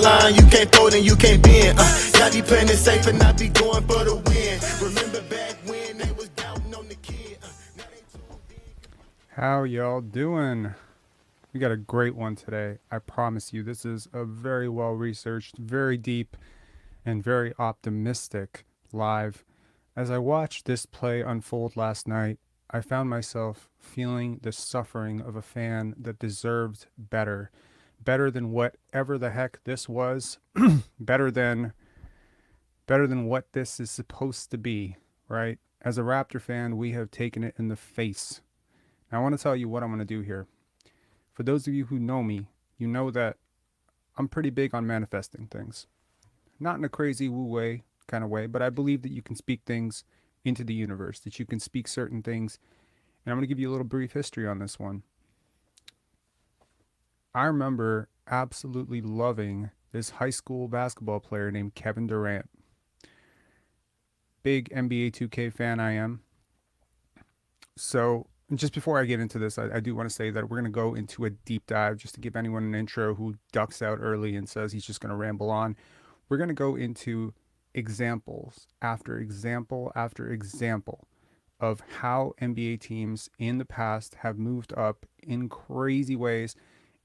line, you can't fold and you can't bend. Y'all be playing it safe and I be going for the win. Remember back when they was doubting on the kid. How y'all doing? We got a great one today. I promise you, this is a very well researched, very deep, and very optimistic live. As I watched this play unfold last night, I found myself feeling the suffering of a fan that deserved better. Better than whatever the heck this was. better than what this is supposed to be, right? As a Raptor fan, we have taken it in the face. Now, I want to tell you what I'm going to do here. For those of you who know me, you know that I'm pretty big on manifesting things. Not in a crazy woo way kind of way, but I believe that you can speak things into the universe, that you can speak certain things. And I'm going to give you a little brief history on this one. I remember absolutely loving this high school basketball player named Kevin Durant. Big NBA 2K fan I am. So just before I get into this, I do want to say that we're going to go into a deep dive just to give anyone an intro who ducks out early and says he's just going to ramble on. We're going to go into examples after example after example of how NBA teams in the past have moved up in crazy ways.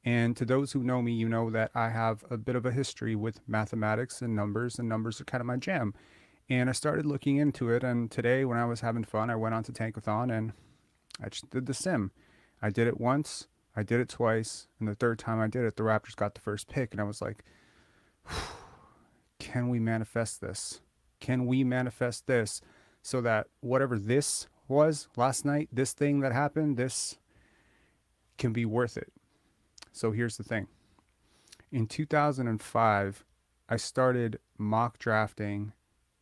And to those who know me, you know that I have a bit of a history with mathematics and numbers are kind of my jam. And I started looking into it, and today when I was having fun, I went on to Tankathon and I just did the sim. I did it once, I did it twice, and the third time I did it, the Raptors got the first pick, and I was like, can we manifest this? Can we manifest this so that whatever this was last night, this thing that happened, this can be worth it? So here's the thing. In 2005, I started mock drafting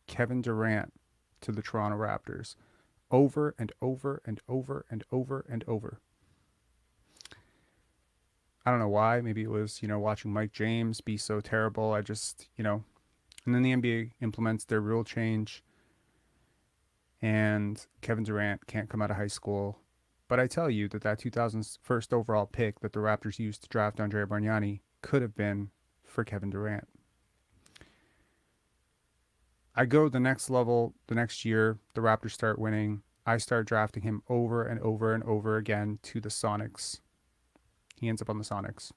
Kevin Durant to the Toronto Raptors over and over and over and over and over. I don't know why. Maybe it was, watching Mike James be so terrible. I just, and then the NBA implements their rule change and Kevin Durant can't come out of high school. But I tell you that 2001st overall pick that the Raptors used to draft Andrea Bargnani could have been for Kevin Durant. I go the next level the next year. The Raptors start winning. I start drafting him over and over and over again to the Sonics. He ends up on the Sonics.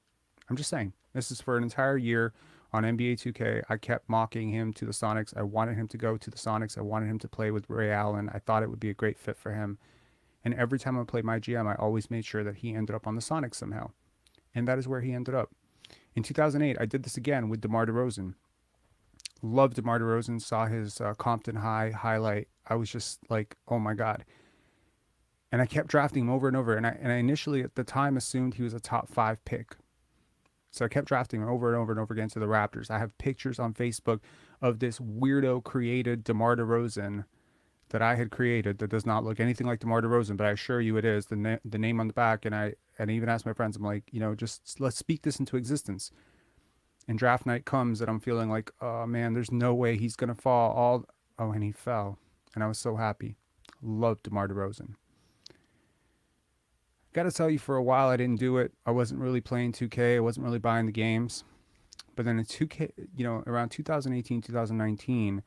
I'm just saying. This is for an entire year on NBA 2K. I kept mocking him to the Sonics. I wanted him to go to the Sonics. I wanted him to play with Ray Allen. I thought it would be a great fit for him. And every time I played my GM, I always made sure that he ended up on the Sonics somehow. And that is where he ended up. In 2008, I did this again with DeMar DeRozan. Loved DeMar DeRozan, saw his Compton High highlight. I was just like, oh my God. And I kept drafting him over and over. And I initially at the time assumed he was a top 5 pick. So I kept drafting him over and over and over again to the Raptors. I have pictures on Facebook of this weirdo created DeMar DeRozan that I had created that does not look anything like DeMar DeRozan, but I assure you it is. The name on the back, and I even asked my friends, I'm like, just let's speak this into existence. And draft night comes and I'm feeling like, oh man, there's no way he's going to fall. And he fell. And I was so happy. Loved DeMar DeRozan. Got to tell you, for a while I didn't do it. I wasn't really playing 2K. I wasn't really buying the games. But then in 2K, around 2018, 2019,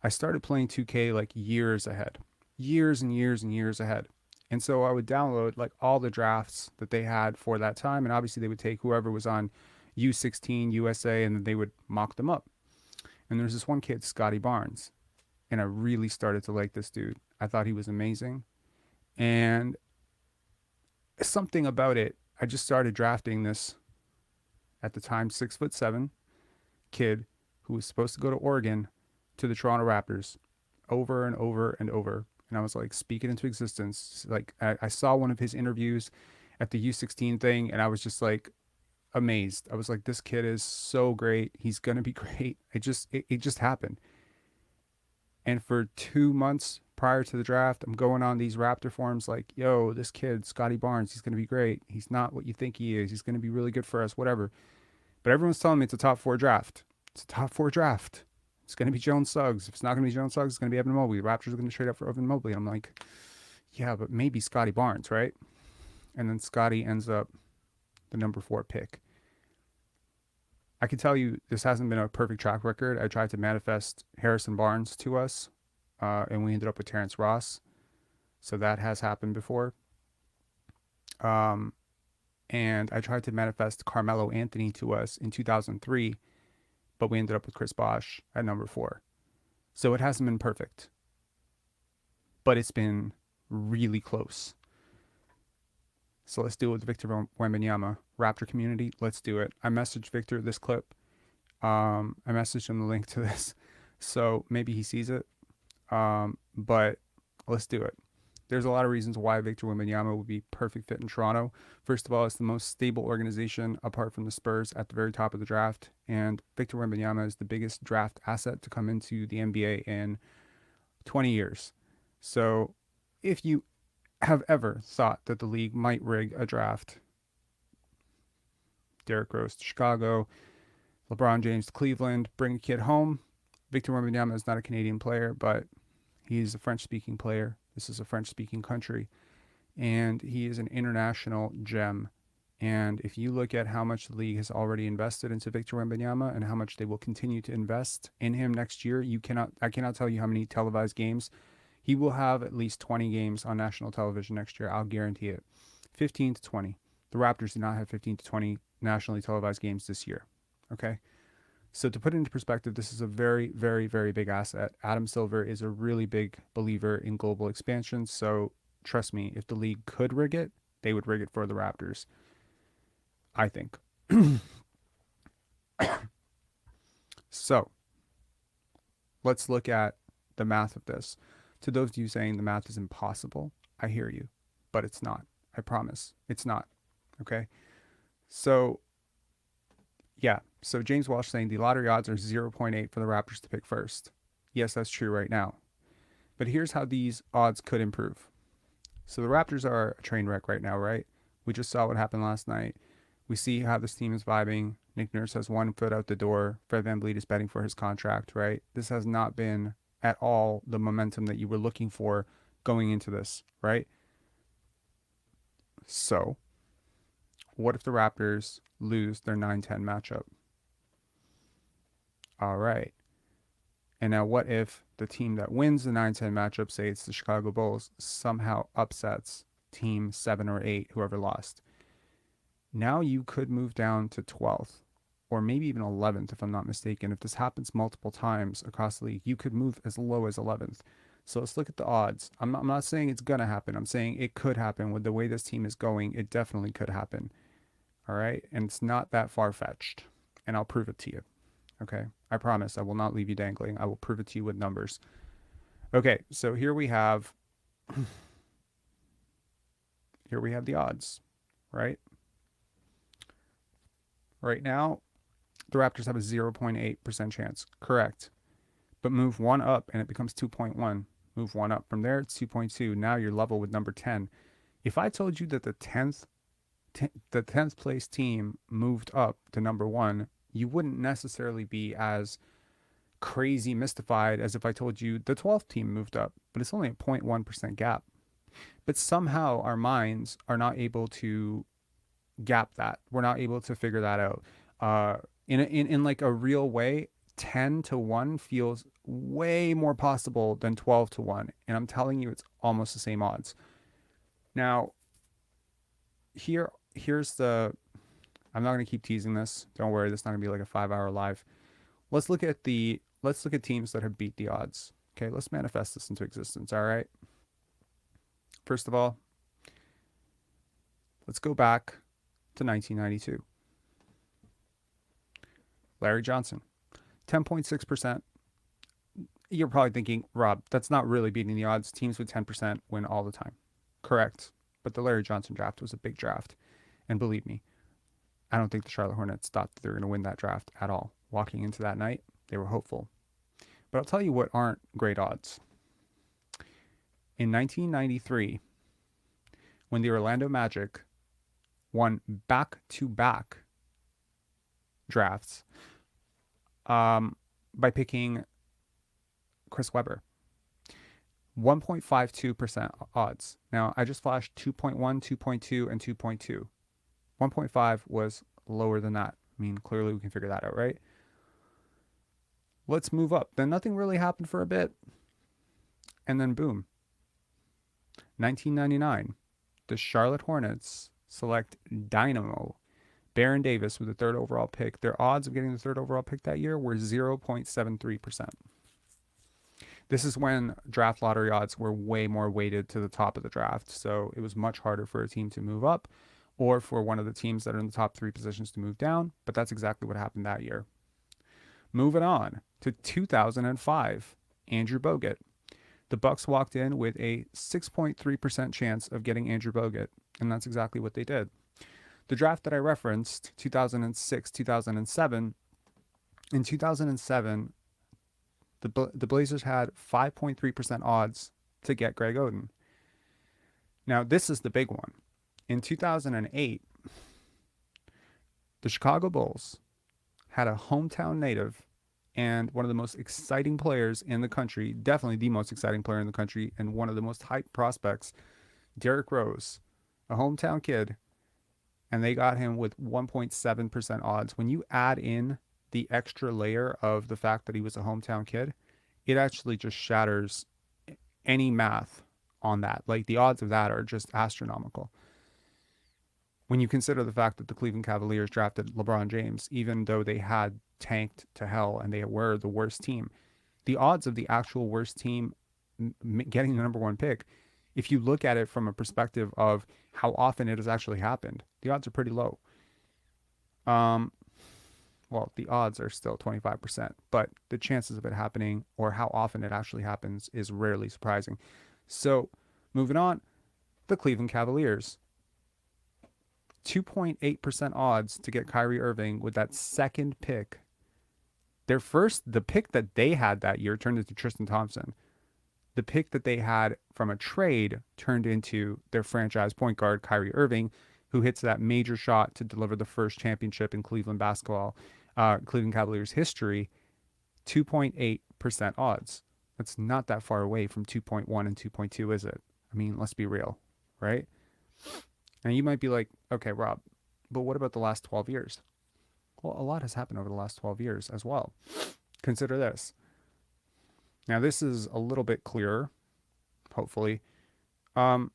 I started playing 2K like years ahead. Years and years and years ahead. And so I would download like all the drafts that they had for that time. And obviously they would take whoever was on U16, USA, and then they would mock them up. And there's this one kid, Scotty Barnes. And I really started to like this dude. I thought he was amazing. And something about it, I just started drafting this, at the time, 6'7" kid who was supposed to go to Oregon to the Toronto Raptors over and over and over. And I was like, speak it into existence. Like I saw one of his interviews at the U16 thing, and I was just like amazed. I was like, this kid is so great. He's going to be great. It just happened. And for 2 months prior to the draft, I'm going on these Raptor forums like, yo, this kid, Scotty Barnes, he's going to be great. He's not what you think he is. He's going to be really good for us, whatever. But everyone's telling me it's a top 4 draft. It's a top 4 draft. It's going to be Jones Suggs. If it's not going to be Jones Suggs, it's going to be Evan Mobley. The Raptors are going to trade up for Evan Mobley. And I'm like, yeah, but maybe Scotty Barnes, right? And then Scotty ends up the number 4 pick. I can tell you this hasn't been a perfect track record. I tried to manifest Harrison Barnes to us, and we ended up with Terrence Ross. So that has happened before. Um, and I tried to manifest Carmelo Anthony to us in 2003, but we ended up with Chris Bosh at number 4. So it hasn't been perfect, but it's been really close. So let's do it with Victor Wembanyama. Raptor community, let's do it. I messaged Victor this clip. I messaged him the link to this, so maybe he sees it. But let's do it. There's a lot of reasons why Victor Wembanyama would be perfect fit in Toronto. First of all, it's the most stable organization apart from the Spurs at the very top of the draft. And Victor Wembanyama is the biggest draft asset to come into the NBA in 20 years. So if you have ever thought that the league might rig a draft, Derrick Rose to Chicago, LeBron James to Cleveland, bring a kid home. Victor Wembanyama is not a Canadian player, but he's a French-speaking player. This is a French-speaking country, and he is an international gem. And if you look at how much the league has already invested into Victor Wembanyama and how much they will continue to invest in him next year, I cannot tell you how many televised games. He will have at least 20 games on national television next year. I'll guarantee it. 15 to 20. The Raptors do not have 15 to 20 nationally televised games this year. Okay? So to put it into perspective, this is a very, very, very big asset. Adam Silver is a really big believer in global expansion. So trust me, if the league could rig it, they would rig it for the Raptors, I think. So let's look at the math of this. To those of you saying the math is impossible, I hear you, but it's not. I promise. It's not. Okay? So yeah, so James Walsh saying the lottery odds are 0.8 for the Raptors to pick first. Yes, that's true right now. But here's how these odds could improve. So the Raptors are a train wreck right now, right? We just saw what happened last night. We see how this team is vibing. Nick Nurse has one foot out the door. Fred VanVleet is betting for his contract, right? This has not been at all the momentum that you were looking for going into this, right? So what if the Raptors lose their 9-10 matchup? All right. And now what if the team that wins the 9-10 matchup, say it's the Chicago Bulls, somehow upsets team 7 or 8, whoever lost? Now you could move down to 12th or maybe even 11th, if I'm not mistaken. If this happens multiple times across the league, you could move as low as 11th. So let's look at the odds. I'm not saying it's going to happen. I'm saying it could happen. With the way this team is going, it definitely could happen. All right? And it's not that far-fetched. And I'll prove it to you. Okay? I promise I will not leave you dangling. I will prove it to you with numbers. Okay, so here we have the odds, right? Right now, the Raptors have a 0.8% chance. Correct. But move one up and it becomes 2.1. Move one up. From there, it's 2.2. Now you're level with number 10. If I told you that the 10th place team moved up to number 1, you wouldn't necessarily be as crazy mystified as if I told you the 12th team moved up. But it's only a 0.1% gap. But somehow our minds are not able to gap that. We're not able to figure that out. In like a real way, 10 to 1 feels way more possible than 12 to 1. And I'm telling you, it's almost the same odds. Now, here's the, I'm not going to keep teasing this. Don't worry, this is not going to be like a 5-hour live. Let's look at teams that have beat the odds. Okay, let's manifest this into existence, all right? First of all, let's go back to 1992. Larry Johnson, 10.6%. You're probably thinking, Rob, that's not really beating the odds. Teams with 10% win all the time. Correct. But the Larry Johnson draft was a big draft. And believe me, I don't think the Charlotte Hornets thought that they were going to win that draft at all. Walking into that night, they were hopeful. But I'll tell you what aren't great odds. In 1993, when the Orlando Magic won back-to-back drafts by picking Chris Webber, 1.52% odds. Now, I just flashed 2.1, 2.2, and 2.2. 1.5 was lower than that, I mean, clearly we can figure that out, right? Let's move up. Then nothing really happened for a bit. And then boom. 1999, the Charlotte Hornets select Dynamo Baron Davis with the third overall pick. Their odds of getting the third overall pick that year were 0.73%. This is when draft lottery odds were way more weighted to the top of the draft. So it was much harder for a team to move up or for one of the teams that are in the top 3 positions to move down. But that's exactly what happened that year. Moving on to 2005, Andrew Bogut. The Bucks walked in with a 6.3% chance of getting Andrew Bogut, and that's exactly what they did. The draft that I referenced, 2006, 2007, in 2007, the Blazers had 5.3% odds to get Greg Oden. Now, this is the big one. In 2008, the Chicago Bulls had a hometown native and one of the most exciting players in the country, definitely the most exciting player in the country, and one of the most hyped prospects, Derrick Rose, a hometown kid, and they got him with 1.7% odds. When you add in the extra layer of the fact that he was a hometown kid, it actually just shatters any math on that. Like, the odds of that are just astronomical. When you consider the fact that the Cleveland Cavaliers drafted LeBron James, even though they had tanked to hell and they were the worst team, the odds of the actual worst team getting the number 1 pick, if you look at it from a perspective of how often it has actually happened, the odds are pretty low. Well, the odds are still 25%, but the chances of it happening or how often it actually happens is rarely surprising. So, moving on, the Cleveland Cavaliers. 2.8% odds to get Kyrie Irving with that second pick. The pick that they had that year turned into Tristan Thompson. The pick that they had from a trade turned into their franchise point guard, Kyrie Irving, who hits that major shot to deliver the first championship in Cleveland Cavaliers history. 2.8% odds. That's not that far away from 2.1 and 2.2, is it? I mean, let's be real, right? And you might be like, okay, Rob, but what about the last 12 years? Well, a lot has happened over the last 12 years as well. Consider this. Now, this is a little bit clearer, hopefully. Did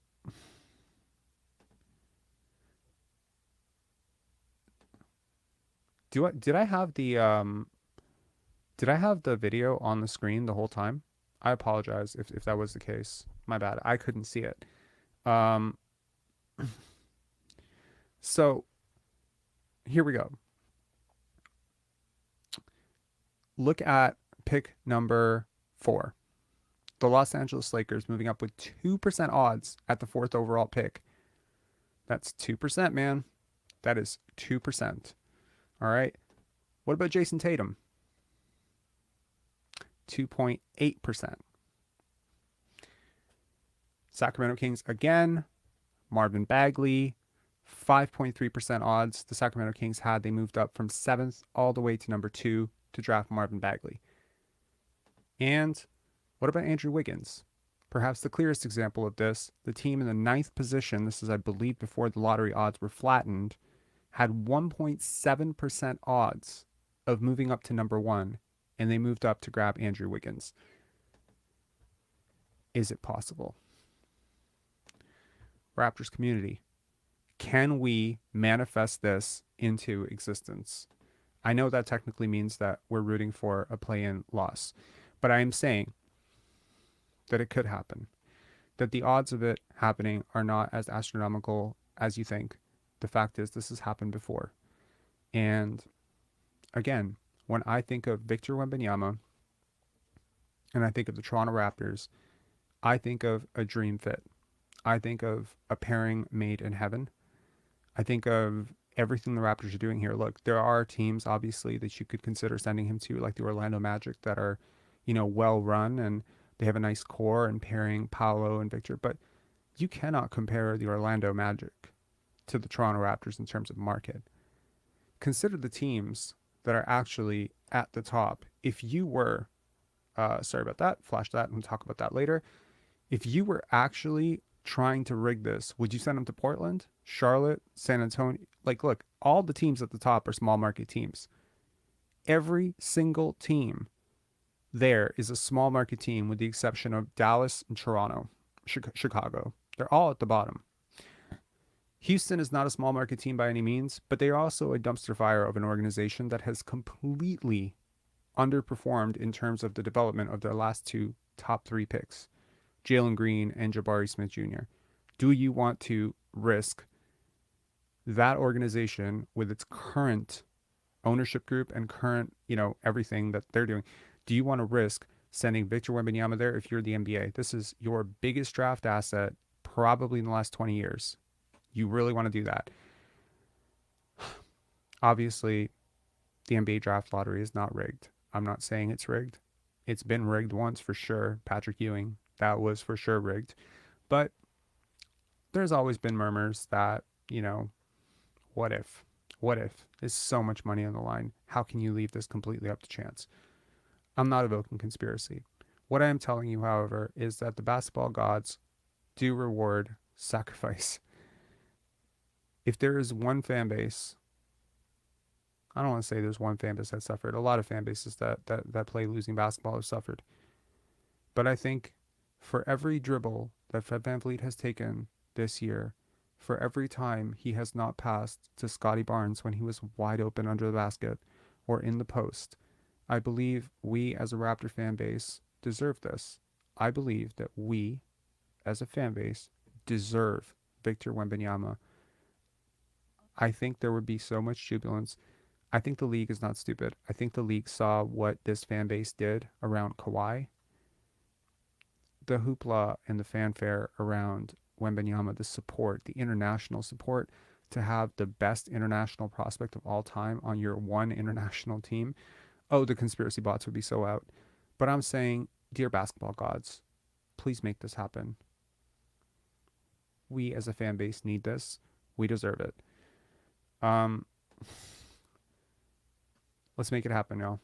I have the video on the screen the whole time? I apologize if that was the case. My bad. I couldn't see it. So here we go. Look at pick number 4. The Los Angeles Lakers moving up with 2% odds at the 4th overall pick. That's 2%, man. That is 2%. All right. What about Jason Tatum? 2.8%. Sacramento Kings again. Marvin Bagley. 5.3% odds the Sacramento Kings had. They moved up from 7th all the way to number 2 to draft Marvin Bagley. And what about Andrew Wiggins? Perhaps the clearest example of this, the team in the 9th position, this is, I believe, before the lottery odds were flattened, had 1.7% odds of moving up to number 1, and they moved up to grab Andrew Wiggins. Is it possible? Raptors community, can we manifest this into existence? I know that technically means that we're rooting for a play-in loss, but I am saying that it could happen, that the odds of it happening are not as astronomical as you think. The fact is, this has happened before. And again, when I think of Victor Wembanyama and I think of the Toronto Raptors, I think of a dream fit. I think of a pairing made in heaven. I think of everything the Raptors are doing here. Look, there are teams, obviously, that you could consider sending him to, like the Orlando Magic, that are, well run and they have a nice core and pairing Paolo and Victor. But you cannot compare the Orlando Magic to the Toronto Raptors in terms of market. Consider the teams that are actually at the top. If you were, sorry about that, flash that and we'll talk about that later. If you were actually trying to rig this, would you send them to Portland, Charlotte, San Antonio? Like, look, all the teams at the top are small market teams. Every single team there is a small market team with the exception of Dallas and Toronto, Chicago. They're all at the bottom. Houston is not a small market team by any means, but they are also a dumpster fire of an organization that has completely underperformed in terms of the development of their last two top three picks, Jalen Green and Jabari Smith Jr. Do you want to risk that organization with its current ownership group and current, everything that they're doing? Do you want to risk sending Victor Wembanyama there if you're the NBA? This is your biggest draft asset probably in the last 20 years. You really want to do that? Obviously, the NBA draft lottery is not rigged. I'm not saying it's rigged. It's been rigged once for sure. Patrick Ewing, that was for sure rigged. But there's always been murmurs that, what if? What if? There's so much money on the line. How can you leave this completely up to chance? I'm not evoking conspiracy. What I am telling you, however, is that the basketball gods do reward sacrifice. If there is one fan base, I don't want to say there's one fan base that suffered. A lot of fan bases that play losing basketball have suffered. But I think for every dribble that Fred VanVleet has taken this year, for every time he has not passed to Scotty Barnes when he was wide open under the basket or in the post, I believe we as a Raptor fan base deserve this. I believe that we as a fan base deserve Victor Wembanyama. I think there would be so much jubilance. I think the league is not stupid. I think the league saw what this fan base did around Kawhi. The hoopla and the fanfare around Wembanyama, the support, the international support, to have the best international prospect of all time on your one international team. Oh, the conspiracy bots would be so out. But I'm saying, dear basketball gods, please make this happen. We as a fan base need this. We deserve it. Let's make it happen, y'all.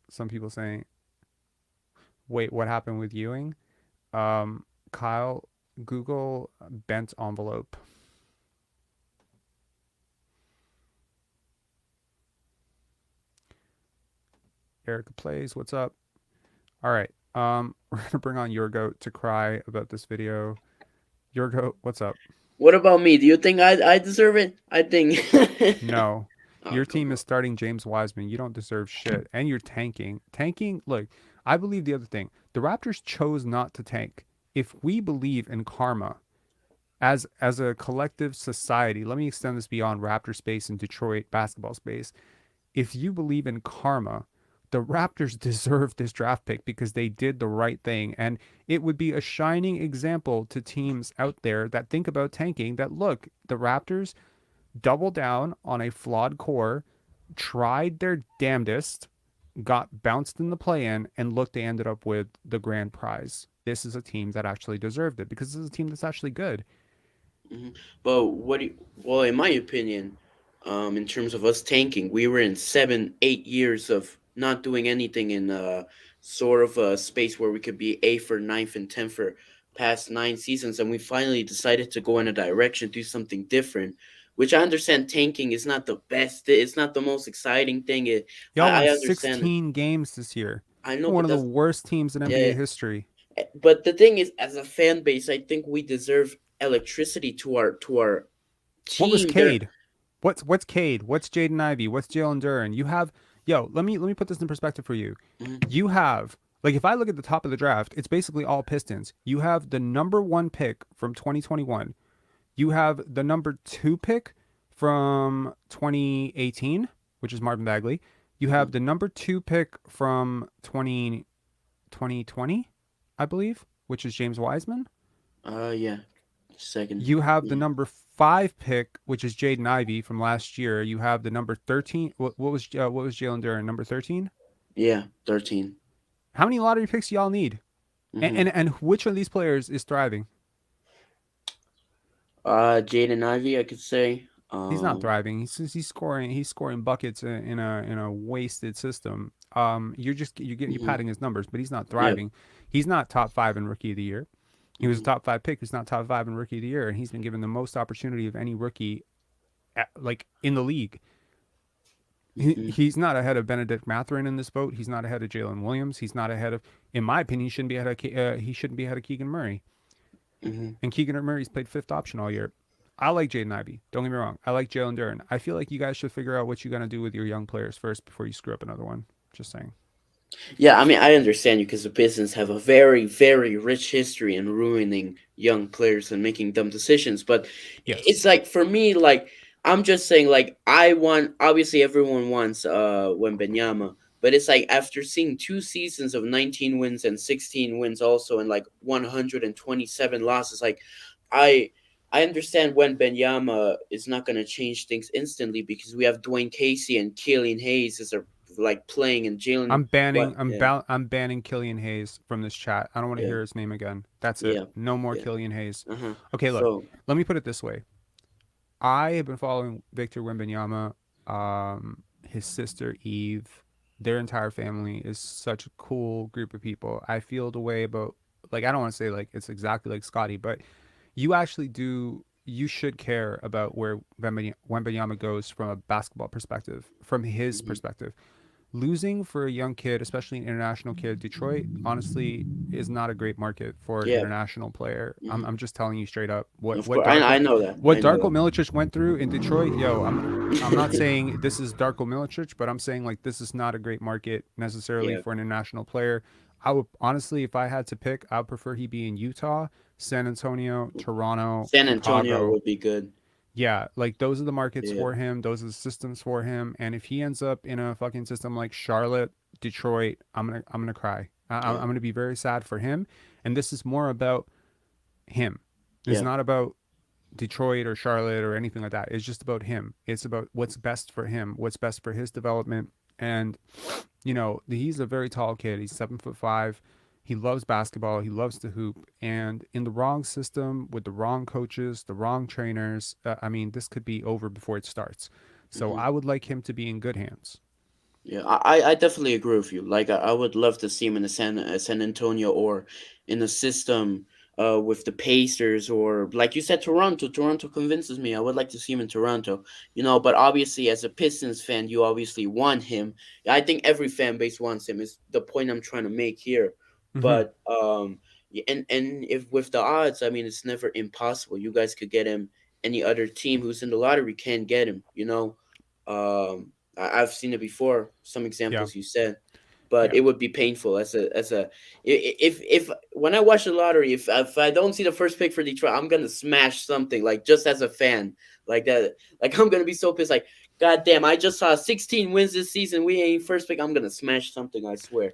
Some people saying, wait, what happened with Ewing? Kyle, Google bent envelope. Erica plays, what's up? All right. We're gonna bring on Yorgo to cry about this video. Yorgo, what's up? What about me? Do you think I deserve it? I think No. Oh, Your come team on. is starting James Wiseman. You don't deserve shit. And you're tanking. Look, I believe the other thing. The Raptors chose not to tank. If we believe in karma as a collective society, let me extend this beyond Raptor space and Detroit basketball space. If you believe in karma, the Raptors deserve this draft pick because they did the right thing. And it would be a shining example to teams out there that think about tanking that, look, the Raptors doubled down on a flawed core, tried their damnedest, got bounced in the play-in, and look, they ended up with the grand prize. This is a team that actually deserved it because this is a team that's actually good. But well, in my opinion, in terms of us tanking, we were in 7, 8 years of not doing anything in sort of a space where we could be 8th or 9th and 10th for past 9 seasons, and we finally decided to go in a direction, do something different. Which I understand, tanking is not the best. It's not the most exciting thing. Y'all won I understand. 16 games this year. I know, One but of the that's worst teams in yeah. NBA history. But the thing is, as a fan base, I think we deserve electricity to our What was team. Cade? What's Cade? What's Jaden Ivey? What's Jalen Duren? You have, let me put this in perspective for you. You have, like, if I look at the top of the draft, it's basically all Pistons. You have the number 1 pick from 2021. You have the number 2 pick from 2018, which is Marvin Bagley. You have the number 2 pick from 2020, I believe, which is James Wiseman. Yeah, second. You have the number 5 pick, which is Jaden Ivey from last year. You have the number 13. What was Jalen Duren? Number 13? Yeah, 13. How many lottery picks do y'all need? And which of these players is thriving? Jaden Ivey, I could say. He's not thriving. He's scoring buckets in a wasted system. You're patting his numbers, but he's not thriving. He's not top 5 in rookie of the year. He was a top 5 pick. He's not top 5 in rookie of the year, and he's been given the most opportunity of any rookie, like in the league. Mm-hmm. He's not ahead of Benedict Mathurin in this boat. He's not ahead of Jalen Williams. He's not ahead of, in my opinion, he shouldn't be ahead of Keegan Murray. Mm-hmm. And Keegan Murray's played 5th option all year. I like Jaden Ivey. Don't get me wrong. I like Jalen Duren. I feel like you guys should figure out what you're gonna do with your young players first before you screw up another one. Just saying. Yeah, I mean, I understand you because the Pistons have a very, very rich history in ruining young players and making dumb decisions. But Yes. it's like, for me, like, I'm just saying, like, I want, obviously, everyone wants Wembanyama, but it's like, after seeing 2 seasons of 19 wins and 16 wins also, and like 127 losses, like, I. I understand Wembanyama is not going to change things instantly because we have Dwayne Casey and Killian Hayes as a like playing, and Jalen. What? Yeah. I'm banning Killian Hayes from this chat. I don't want to Yeah. hear his name again. That's it. Yeah. No more Yeah. Killian Hayes. Uh-huh. Okay, look. So, Let me put it this way. I have been following Victor Wembanyama, his sister Eve, their entire family is such a cool group of people. I feel the way about, like, I don't want to say like it's exactly like Scotty, but you actually do. You should care about where Wembanyama goes from a basketball perspective, from his mhm. perspective. Losing for a young kid, especially an international kid, Detroit, honestly, is not a great market for an Yeah. international player. I'm, Hmm. I'm just telling you straight up. Of course, I know that. I know Darko that. Milicic went through in Detroit, yo, I'm not saying this is Darko Milicic, but I'm saying like this is not a great market necessarily Yeah. for an international player. I would honestly, if I had to pick, I would prefer he be in Utah, San Antonio, Toronto, San Antonio Chicago. would be good. Yeah, like those are the markets Yeah. for him. Those are the systems for him. And if he ends up in a fucking system like Charlotte, Detroit, I'm gonna cry. I'm Yeah. gonna be very sad for him. And this is more about him. It's Yeah. not about Detroit or Charlotte or anything like that. It's just about him. It's about what's best for him, what's best for his development. And he's a very tall kid. He's 7'5". He loves basketball. He loves to hoop. And in the wrong system, with the wrong coaches, the wrong trainers, I mean, this could be over before it starts. So Hmm. I would like him to be in good hands. Yeah. I definitely agree with you. Like, I would love to see him in a San Antonio, or in a system with the Pacers, or like you said, Toronto. Toronto convinces me. I would like to see him in Toronto. But obviously, as a Pistons fan, you obviously want him. I think every fan base wants him. Is the point I'm trying to make here. Hmm. But and if with the odds, I mean, it's never impossible. You guys could get him. Any other team who's in the lottery can get him. I've seen it before. Some Yeah. examples you said, but Yeah. it would be painful if when I watch the lottery, if I don't see the first pick for Detroit, I'm gonna smash something, like, just as a fan, like that. Like, I'm gonna be so pissed. Like, God damn, I just saw 16 wins this season. We ain't first pick. I'm gonna smash something. I swear.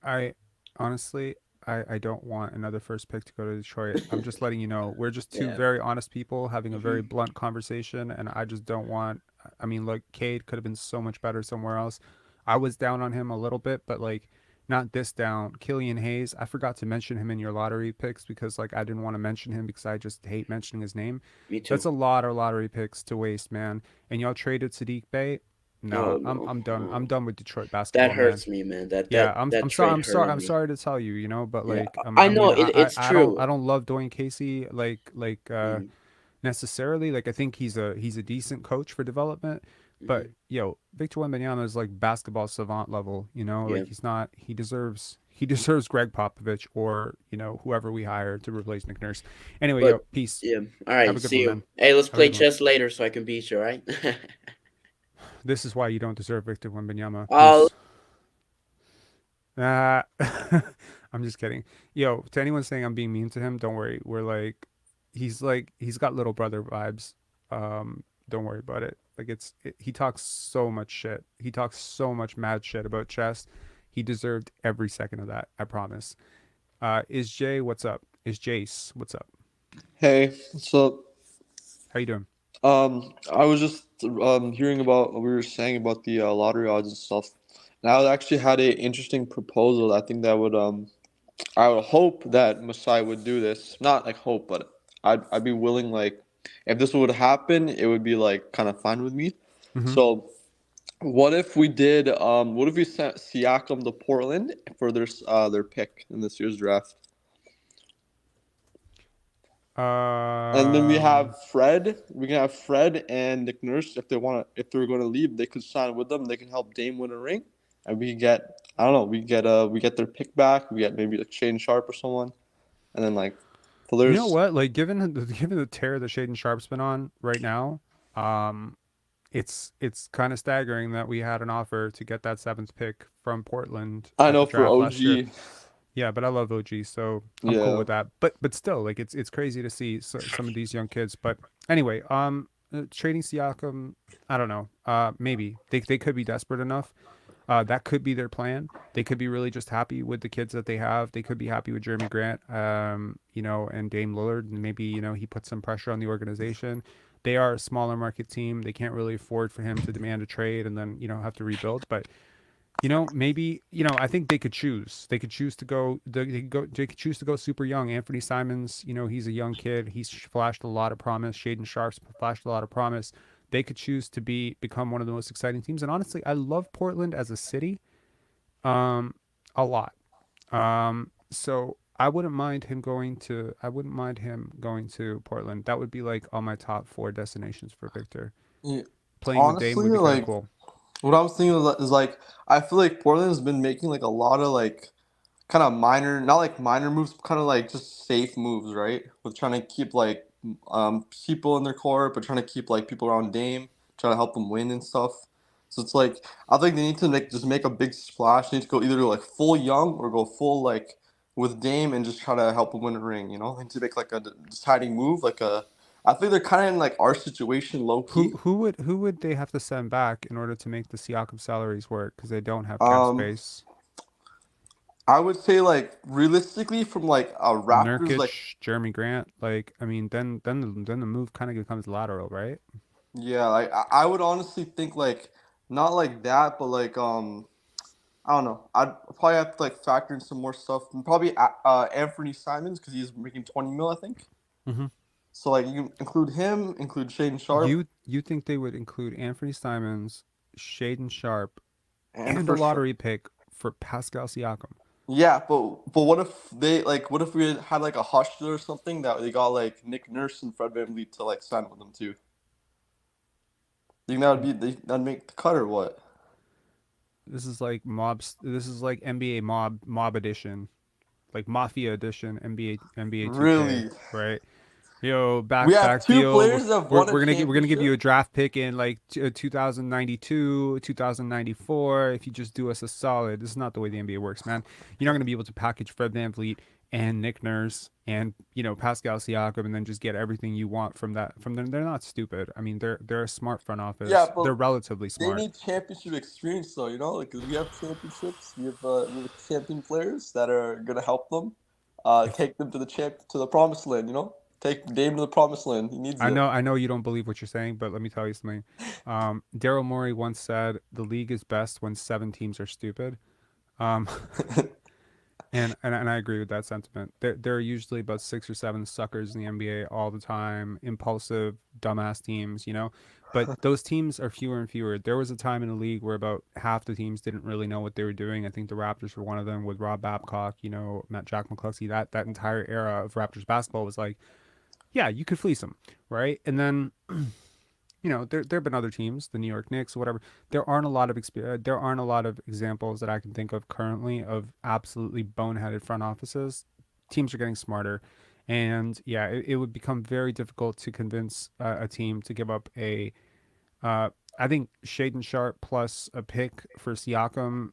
I honestly, I don't want another first pick to go to Detroit. I'm just letting you know. We're just two Yeah. very honest people having a very Hmm. blunt conversation, and I just don't want. I mean, look, Cade could have been so much better somewhere else. I was down on him a little bit, but like not this down. Killian Hayes, I forgot to mention him in your lottery picks because like I didn't want to mention him because I just hate mentioning his name. Me That's too. a lot of lottery picks to waste, man. And y'all traded Sadiq Bey. Oh No, no. I'm done. I'm Oh. done with Detroit That basketball, man. hurts me, man. That Yeah, that I'm that sorry. trade hurted I'm me. sorry to tell you, but Yeah, like I I know mean, it's true. I don't love Dwayne Casey Mm-hmm. necessarily. Like I think he's a decent coach for development, but Hmm. Victor Wembanyama is like basketball savant level. Yeah. Like he's not. He deserves Greg Popovich or whoever we hire to replace Nick Nurse. Anyway, But peace. yeah. All Have right. a good See one, you. man. Hey, let's Have a play good one. chess later so I can beat you. All right. This is why you don't deserve Victor Wembanyama. Oh. Peace. I'm just kidding. To anyone saying I'm being mean to him, don't worry. He's got little brother vibes. Don't worry about it. Like he talks so much shit. He talks so much mad shit about chess. He deserved every second of that. I promise. Is Jay? What's up? Is Jace? What's up? Hey, so How you doing? I was just hearing about what we were saying about the lottery odds and stuff, and I actually had a interesting proposal. I think that would I would hope that Masai would do this. Not like hope, but I'd be willing, like, if this would happen, it would be like kind of fine with me. Mm-hmm. So what if we sent Siakam to Portland for their pick in this year's draft? And then we Um, have Fred. We can have Fred and Nick Nurse if they want to. If they're going to leave, they could sign with them. They can help Dame win a ring, and we get. I don't know. We get their pick back. We get maybe like Shane Sharp or someone, and then like you know Fuller's. what? Like, given the tear that Shaden Sharp's been on right now, um, it's kind of staggering that we had an offer to get that seventh pick from Portland I at know the for draft last year. OG. Yeah, but I love OG, so I'm cool Yeah. with that. But still, like it's crazy to see some of these young kids. But anyway, trading Siakam, I don't know. Maybe they could be desperate enough. That could be their plan. They could be really just happy with the kids that they have. They could be happy with Jeremy Grant, and Dame Lillard, and maybe he puts some pressure on the organization. They are a smaller market team. They can't really afford for him to demand a trade and then have to rebuild. But maybe I think they could choose. They could choose to go. They could choose to go super young. Anthony Simons, he's a young kid. He's flashed a lot of promise. Shaden Sharp's flashed a lot of promise. They could choose to become one of the most exciting teams. And honestly, I love Portland as a city, a lot. So I wouldn't mind him going to. I wouldn't mind him going to Portland. That would be like on my top 4 destinations for Victor. Yeah. Playing with Dame Honestly, would be kind of like cool. what I was thinking is like I feel like Portland has been making like a lot of like kind of minor, not like minor moves, kind of like just safe moves, right? With trying to keep like people in their core, but trying to keep like people around Dame, trying to help them win and stuff. So it's like I think they need to make a big splash. They need to go either like full young or go full like with Dame and just try to help them win a ring. They need to make like a deciding move, like a. I think they're kind of in like our situation, low key. Who would they have to send back in order to make the Siakam salaries work? Because they don't have cap Um, space. I would say like realistically from like a Raptors like. Nurkic, Jeremy Grant, like I mean, then the move kind of becomes lateral, right? Yeah, like I would honestly think like not like that, but like I don't know. I'd probably have to like factor in some more stuff. And probably Anthony Simons because he's making 20 mil, I think. hmm So like you can include him, include Shaden Sharp, You think they would include Anthony Simons, Shaden Sharp, and and a for sure. lottery pick for Pascal Siakam? Yeah, but what if what if we had like a hush deal or something that they got like Nick Nurse and Fred VanVleet to like sign with them too? You think that'd make the cut or what? This is like NBA mob edition, like Mafia edition, NBA 2K, Really? right? Yo, We have back two deal. We're, players that have we're, won a we're gonna give you a championship. draft pick in like 2092, 2094. If you just do us a solid, this is not the way the NBA works, man. You're not gonna be able to package Fred VanVleet and Nick Nurse and Pascal Siakam and then just get everything you want from that from them. They're not stupid. I mean, they're a smart front Yeah, office. but They're relatively they smart. need championship experience, though, like 'cause we have championships, we have champion players that are gonna help them, If take them to the promised land. Take Dame to the promised land. He needs it. I know you don't believe what you're saying, but let me tell you something. Daryl Morey once said the league is best when 7 teams are stupid. Um, and I agree with that sentiment. There are usually about 6 or 7 suckers in the NBA all the time, impulsive, dumbass teams. But those teams are fewer and fewer. There was a time in the league where about half the teams didn't really know what they were doing. I think the Raptors were one of them with Rob Babcock, Jack McCluskey. That entire era of Raptors basketball was like, yeah, you could fleece them, right? And then there have been other teams, the New York Knicks, or whatever. There aren't a lot of examples that I can think of currently of absolutely boneheaded front offices. Teams are getting smarter, and yeah, it would become very difficult to convince a team to give up a. I think Shaden Sharp plus a pick for Siakam.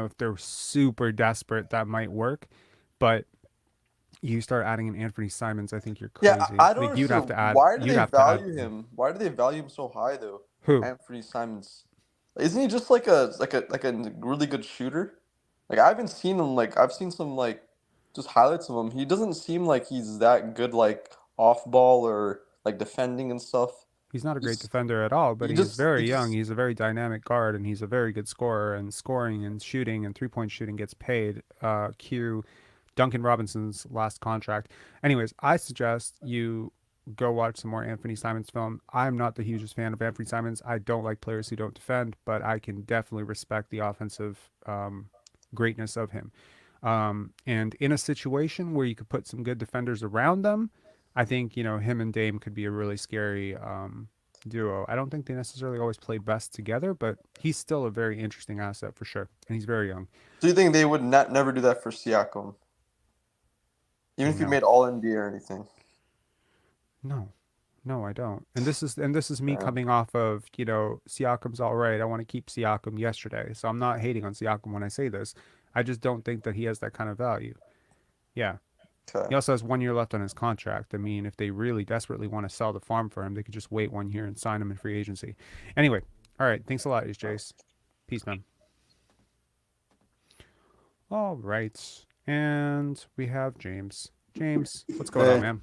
If they're super desperate, that might work, but you start adding in Anthony Simons, I think you're Yeah, crazy. I don't Like you'd have understand to add. why do You'd they have to add value him? Why do they value him so high though? who? Anthony Simons, isn't he just like a really good shooter? Like I haven't seen him. Like I've seen some like just highlights of him. He doesn't seem like he's that good like off ball or like defending and stuff. He's not a great He's defender at all, but he he's just he very young. just He's a very dynamic guard, and he's a very good scorer. And scoring and shooting and 3-point shooting gets paid. Cue Duncan Robinson's last contract. Anyways, I suggest you go watch some more Anthony Simons film. I'm not the hugest fan of Anthony Simons. I don't like players who don't defend, but I can definitely respect the offensive greatness of him. And in a situation where you could put some good defenders around them, I think, him and Dame could be a really scary duo. I don't think they necessarily always play best together, but he's still a very interesting asset for sure. And he's very young. Do you think they would never do that for Siakam? Even if he No. made All NBA or anything? No. No, I don't. And this is me coming off of, Siakam's all right. I want to keep Siakam yesterday. So I'm not hating on Siakam when I say this. I just don't think that he has that kind of value. Yeah. Okay. He also has 1 year left on his contract. I mean, if they really desperately want to sell the farm for him, they could just wait 1 year and sign him in free agency. Anyway, all right. Thanks a lot, Jace. Peace, man. All right. And we have James. James, what's going on, man?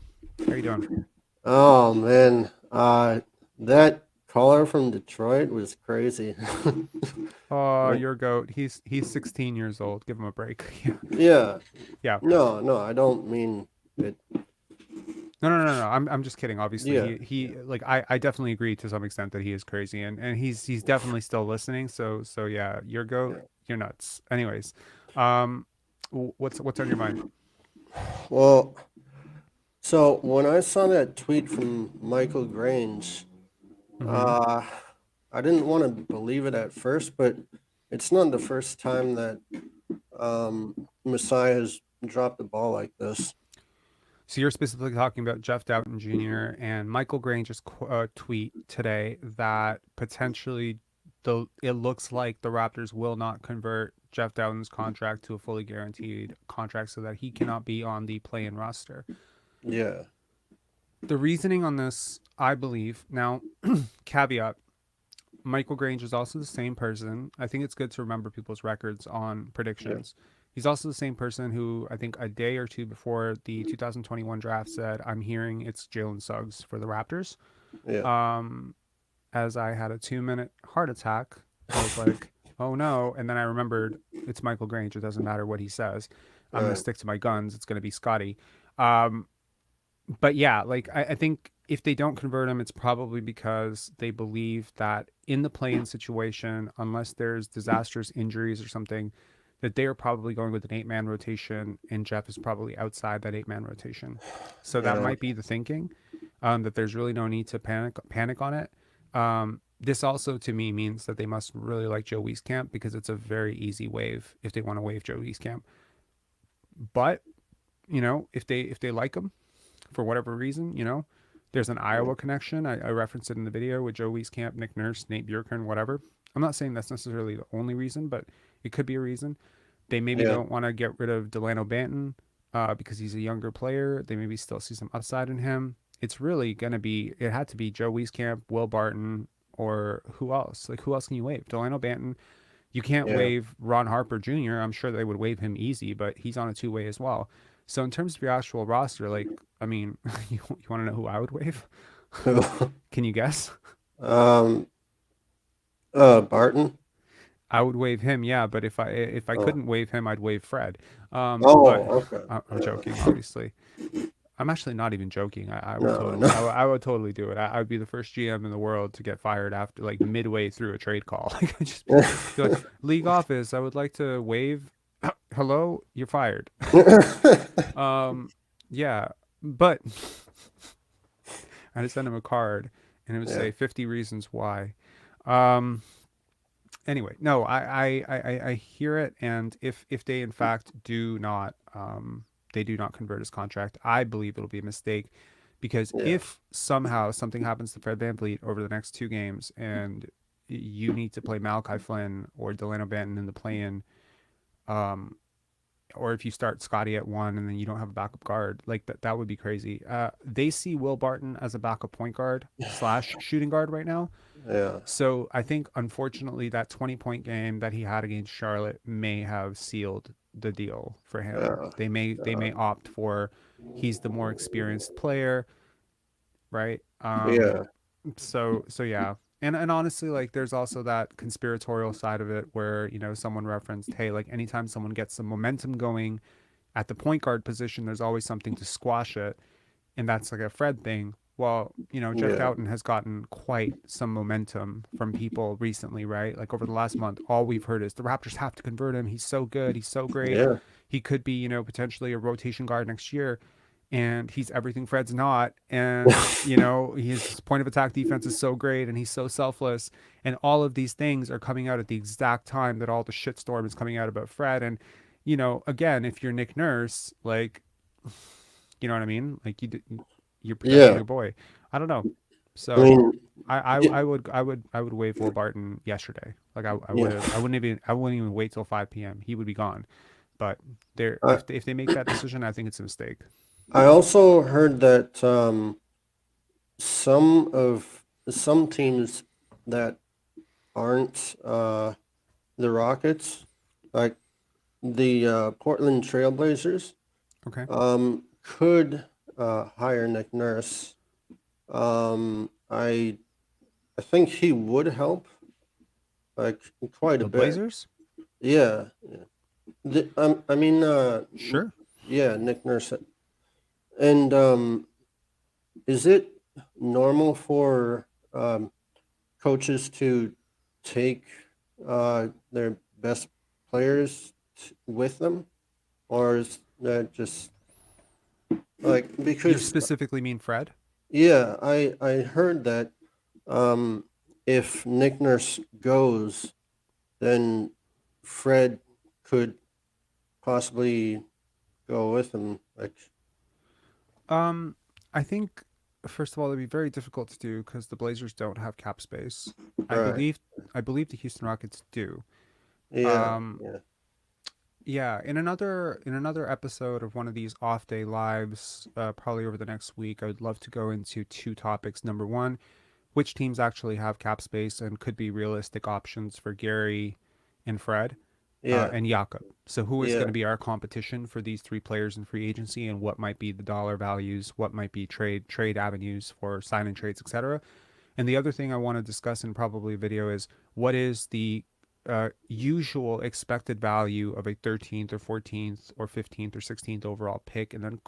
How you doing? Oh man, that caller from Detroit was crazy. Oh, your goat. He's 16 years old. Give him a break. Yeah. Yeah. Yeah. No, I don't mean it. No. I'm just kidding. Obviously, Yeah. he like I definitely agree to some extent that he is crazy, and he's definitely still listening. So yeah, your goat, you're nuts. Anyways, what's on your mind? Well, so when I saw that tweet from Michael Grange, I didn't want to believe it at first, but it's not the first time that Messiah has dropped the ball like this. So you're specifically talking about Jeff Doughton Jr. and Michael Grange's tweet today that potentially it looks like the Raptors will not convert Jeff Doughton's contract to a fully guaranteed contract so that he cannot be on the play-in roster. Yeah. The reasoning on this, I believe, now, caveat, Michael Grange is also the same person. I think it's good to remember people's records on predictions. Yeah. He's also the same person who I think a day or two before the 2021 draft said, I'm hearing it's Jalen Suggs for the Raptors. Yeah. As I had a 2-minute heart attack, I was like, oh no. And then I remembered it's Michael Grange. It doesn't matter what he says. I'm going to stick to my guns. It's going to be Scotty. But yeah, like I think if they don't convert him, it's probably because they believe that in the play-in situation, unless there's disastrous injuries or something, that they are probably going with an 8-man rotation, and Jeff is probably outside that 8-man rotation. So that might be the thinking, that there's really no need to panic on it. This also to me means that they must really like Joe Wieskamp, because it's a very easy waive if they want to waive Joe Wieskamp. But if they like him for whatever reason, there's an Iowa connection. I referenced it in the video with Joe Wieskamp, Nick Nurse, Nate Bjorkgren, whatever. I'm not saying that's necessarily the only reason, but it could be a reason. They maybe don't want to get rid of Delano Banton because he's a younger player. They maybe still see some upside in him. It's really going to be, it had to be Joe Wieskamp, Will Barton, or who else? Like, who else can you waive? Delano Banton. You can't waive Ron Harper Jr. I'm sure they would waive him easy, but he's on a 2-way as well. So in terms of your actual roster, like, I mean, you want to know who I would waive? Can you guess? Barton. I would waive him, yeah. But if I couldn't waive him, I'd waive Fred. Okay. I'm joking, obviously. I'm actually not even joking. I would totally do it. I would be the first GM in the world to get fired after like midway through a trade call. Like, just be like, league office, I would like to waive. Hello, you're fired. Yeah, but I just sent him a card, and it would say 50 reasons why. Anyway, no, I hear it, and if they in fact do not convert his contract, I believe it'll be a mistake, because if somehow something happens to Fred VanVleet over the next 2 games and you need to play Malachi Flynn or Delano Banton in the play-in, or if you start Scotty at 1 and then you don't have a backup guard, like that would be crazy. They see Will Barton as a backup point guard / shooting guard right now. Yeah. So I think, unfortunately, that 20-point game that he had against Charlotte may have sealed the deal for him. Yeah. They may opt for, he's the more experienced player, right? So yeah. And honestly, like, there's also that conspiratorial side of it where, someone referenced, hey, like, anytime someone gets some momentum going at the point guard position, there's always something to squash it. And that's like a Fred thing. Well, Jeff Doughton has gotten quite some momentum from people recently, right? Like, over the last month, all we've heard is the Raptors have to convert him. He's so good. He's so great. Yeah. He could be, potentially a rotation guard next year. and he's everything Fred's not. And, his point of attack defense is so great and he's so selfless. And all of these things are coming out at the exact time that all the shitstorm is coming out about Fred. And, again, if you're Nick Nurse, like, you know what I mean? Like you're protecting Yeah. your boy. I don't know. I So mean, I would waive Will Barton yesterday. Like I would yeah. have. I wouldn't even wait till 5 p.m. He would be gone. But I, if they make that decision, I think it's a mistake. I also heard that some teams that aren't the Rockets, like the Portland Trailblazers, Okay. could hire Nick Nurse. I think he would help, like quite a The bit. Blazers? Yeah, yeah. I mean, Sure. yeah, Nick Nurse. And is it normal for coaches to take their best players with them, or is that just like You because specifically mean Fred? yeah, I heard that if Nick Nurse goes, then Fred could possibly go with him. Like, I think first of all it'd be very difficult to do because the Blazers don't have cap space. I right? believe I believe the Houston Rockets do. Yeah, Um, yeah, Yeah, in another episode of one of these off day lives, probably over the next week, I would love to go into two topics. Number one, which teams actually have cap space and could be realistic options for Gary and Fred, yeah, and Jakob. So who is going yeah, to be our competition for these three players in free agency, and what might be the dollar values, what might be trade avenues for sign and trades, etc. And the other thing I want to discuss in probably a video is what is the usual expected value of a 13th or 14th or 15th or 16th overall pick, and then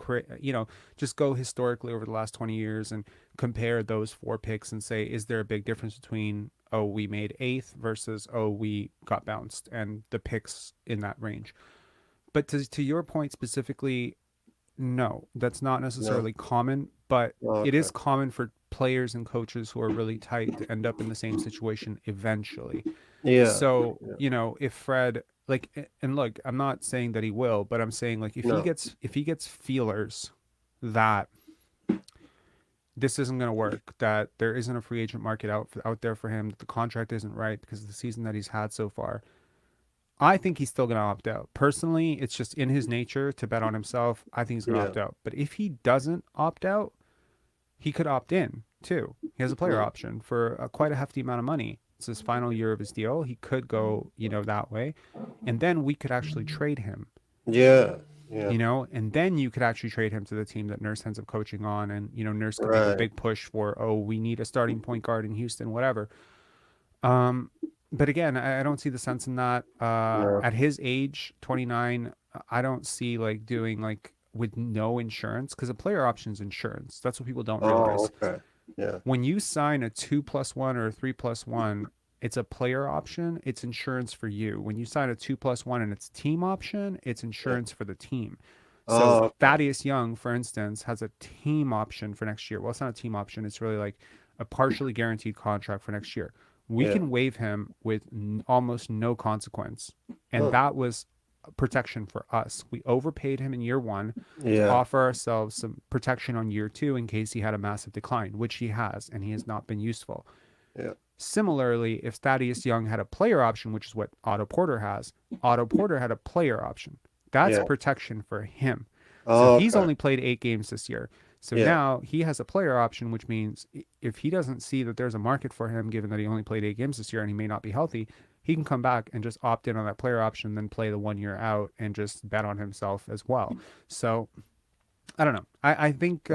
just go historically over the last 20 years and compare those four picks and say, is there a big difference between, oh, we made eighth versus, oh, we got bounced, and the picks in that range. But to your point specifically, no, that's not no. necessarily common, but it Okay. is common for players and coaches who are really tight to end up in the same situation eventually. Yeah, So, yeah. if Fred, like, and look, I'm not saying that he will, but I'm saying, like, No. if he gets feelers that this isn't going to work, that there isn't a free agent market out there for him, that the contract isn't right because of the season that he's had so far, I think he's still going to opt out. Personally, it's just in his nature to bet on himself. I think he's going to Yeah. opt out. But if he doesn't opt out, he could opt in too. He has a player Mm. option for quite a hefty amount of money. It's his final year of his deal. He could go, that way. And then we could actually trade him, Yeah. Yeah. and then you could actually trade him to the team that Nurse ends up coaching on. And, Nurse could make a Right. big push for, oh, we need a starting point guard in Houston, whatever. But again, I don't see the sense in that. No. At his age, 29, I don't see like doing like with no insurance, because a player option is insurance. That's what people don't realize. Oh, okay. Yeah. When you sign a 2+1 or a 3+1, it's a player option. It's insurance for you. When you sign a 2+1 and it's team option, it's insurance for the team. So Oh, okay. Thaddeus Young, for instance, has a team option for next year. Well, it's not a team option. It's really like a partially guaranteed contract for next year. We Yeah. can waive him with almost no consequence. And Huh. that was protection for us. We overpaid him in year one to Yeah. offer ourselves some protection on year two in case he had a massive decline, which he has, and he has not been useful. Yeah. Similarly, if Thaddeus Young had a player option, which is what Otto Porter has, Otto Porter had a player option. That's Yeah. protection for him. Oh, So he's okay. only played 8 games this year. So Yeah. now he has a player option, which means if he doesn't see that there's a market for him, given that he only played 8 games this year and he may not be healthy, he can come back and just opt in on that player option, then play the 1 year out and just bet on himself as well. So I don't know. I think,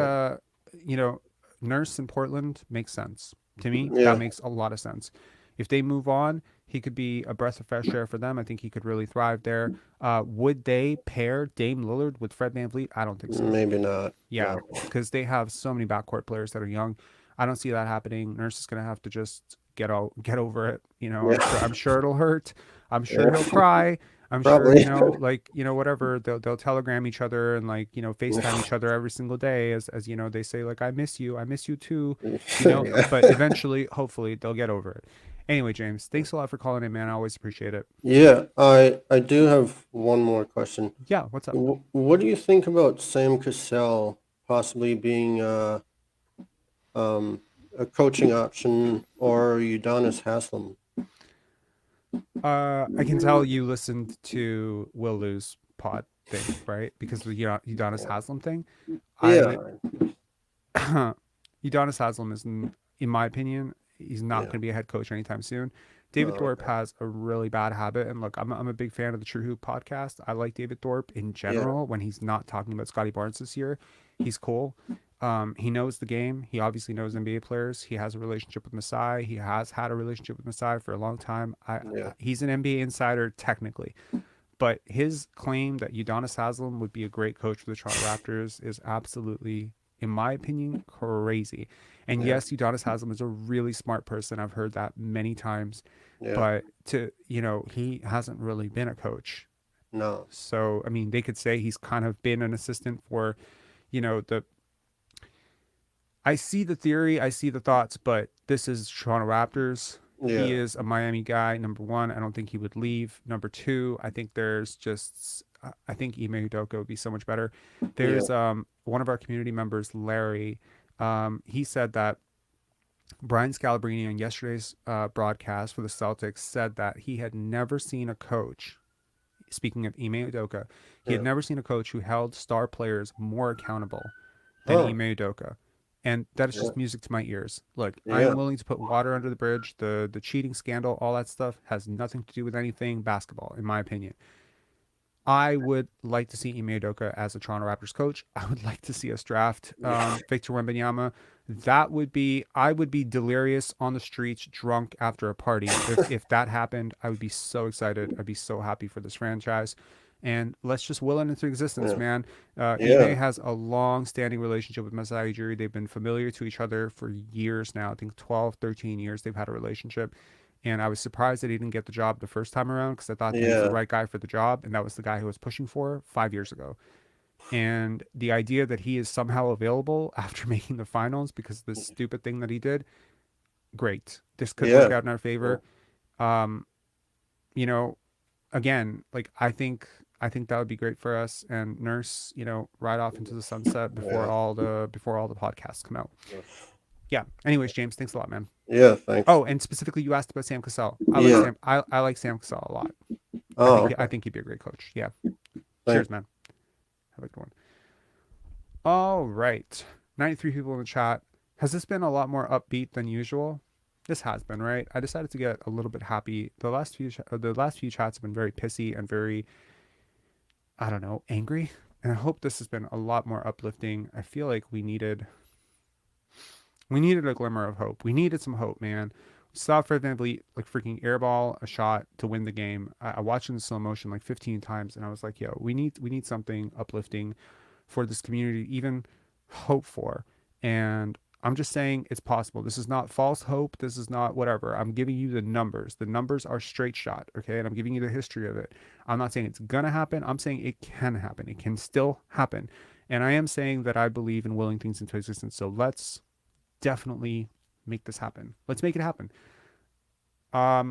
Nurse in Portland makes sense. To me, Yeah. that makes a lot of sense. If they move on, he could be a breath of fresh air for them. I think he could really thrive there. Would they pair Dame Lillard with Fred VanVleet? I don't think so. Maybe not. Yeah, No. because they have so many backcourt players that are young. I don't see that happening. Nurse is going to have to just get over it. Yeah. I'm sure it'll hurt. I'm sure Yeah. he'll cry. I'm sure, Probably. like, whatever, they'll telegram each other and like, FaceTime each other every single day as they say like, I miss you too, Yeah. but eventually, hopefully, they'll get over it. Anyway, James, thanks a lot for calling in, man. I always appreciate it. Yeah, I do have one more question. Yeah, what's up? What do you think about Sam Cassell possibly being a coaching option, or Udonis Haslem? I can tell you listened to Will Lou's pod thing, right? Because the Udonis Haslem thing. Yeah, Udonis Haslem is, in my opinion, he's not yeah. going to be a head coach anytime soon. Oh, David Thorpe okay. has a really bad habit, and look, I'm a big fan of the True Hoop podcast. I like David Thorpe in general when he's not talking about Scotty Barnes this year. He's cool. He knows the game. He obviously knows NBA players. He has a relationship with Masai. He has had a relationship with Masai for a long time. Yeah, He's an NBA insider technically, but his claim that Udonis Haslem would be a great coach for the Toronto Raptors is absolutely, in my opinion, crazy. And yeah, yes, Udonis Haslem is a really smart person. I've heard that many times, yeah. but he hasn't really been a coach. No, So, I mean, they could say he's kind of been an assistant for, the I see the theory, I see the thoughts, but this is Toronto Raptors. He yeah, is a Miami guy. Number one, I don't think he would leave. Number two, I think I think Ime Udoka would be so much better. There's one of our community members, Larry. He said that Brian Scalabrine on yesterday's broadcast for the Celtics said that he had never seen a coach. Speaking of Ime Udoka, he had yeah. never seen a coach who held star players more accountable than Oh, Ime Udoka. And that is yeah, just music to my ears. Look, I am yeah, willing to put water under the bridge. The cheating scandal, all that stuff has nothing to do with anything basketball, in my opinion. I would like to see Ime Udoka as a Toronto Raptors coach. I would like to see us draft Victor Wembanyama. I would be delirious on the streets, drunk after a party. If that happened, I would be so excited. I'd be so happy for this franchise. And let's just will it into existence, yeah, man. Ime yeah, has a long-standing relationship with Masai Ujiri. They've been familiar to each other for years now. I think 12, 13 years they've had a relationship. And I was surprised that he didn't get the job the first time around because I thought he was the yeah, right guy for the job. And that was the guy who was pushing for 5 years ago. And the idea that he is somehow available after making the finals because of this stupid thing that he did, great. This could work yeah, out in our favor. Um, you know, again, like I think that would be great for us and Nurse, ride off into the sunset before yeah. all the podcasts come out. Yeah. Anyways, James, thanks a lot, man. Yeah, thanks. Oh, and specifically, you asked about Sam Cassell. Yeah. I like Sam Cassell a lot. Oh, I okay. think he'd be a great coach. Yeah. Thanks. Cheers, man. Have a good one. All right. 93 people in the chat. Has this been a lot more upbeat than usual? This has been, right? I decided to get a little bit happy. The last few chats have been very pissy and very, I don't know, angry. And I hope this has been a lot more uplifting. I feel like we needed a glimmer of hope. We needed some hope, man. We saw Fred VanVleet like freaking airball a shot to win the game. I watched it in slow motion like 15 times, and I was like, yo, we need something uplifting for this community to even hope for. And I'm just saying it's possible. This is not false hope. This is not whatever. I'm giving you the numbers. The numbers are straight shot, okay? And I'm giving you the history of it. I'm not saying it's gonna happen. I'm saying it can happen. It can still happen. And I am saying that I believe in willing things into existence. So let's definitely make this happen. Let's make it happen. I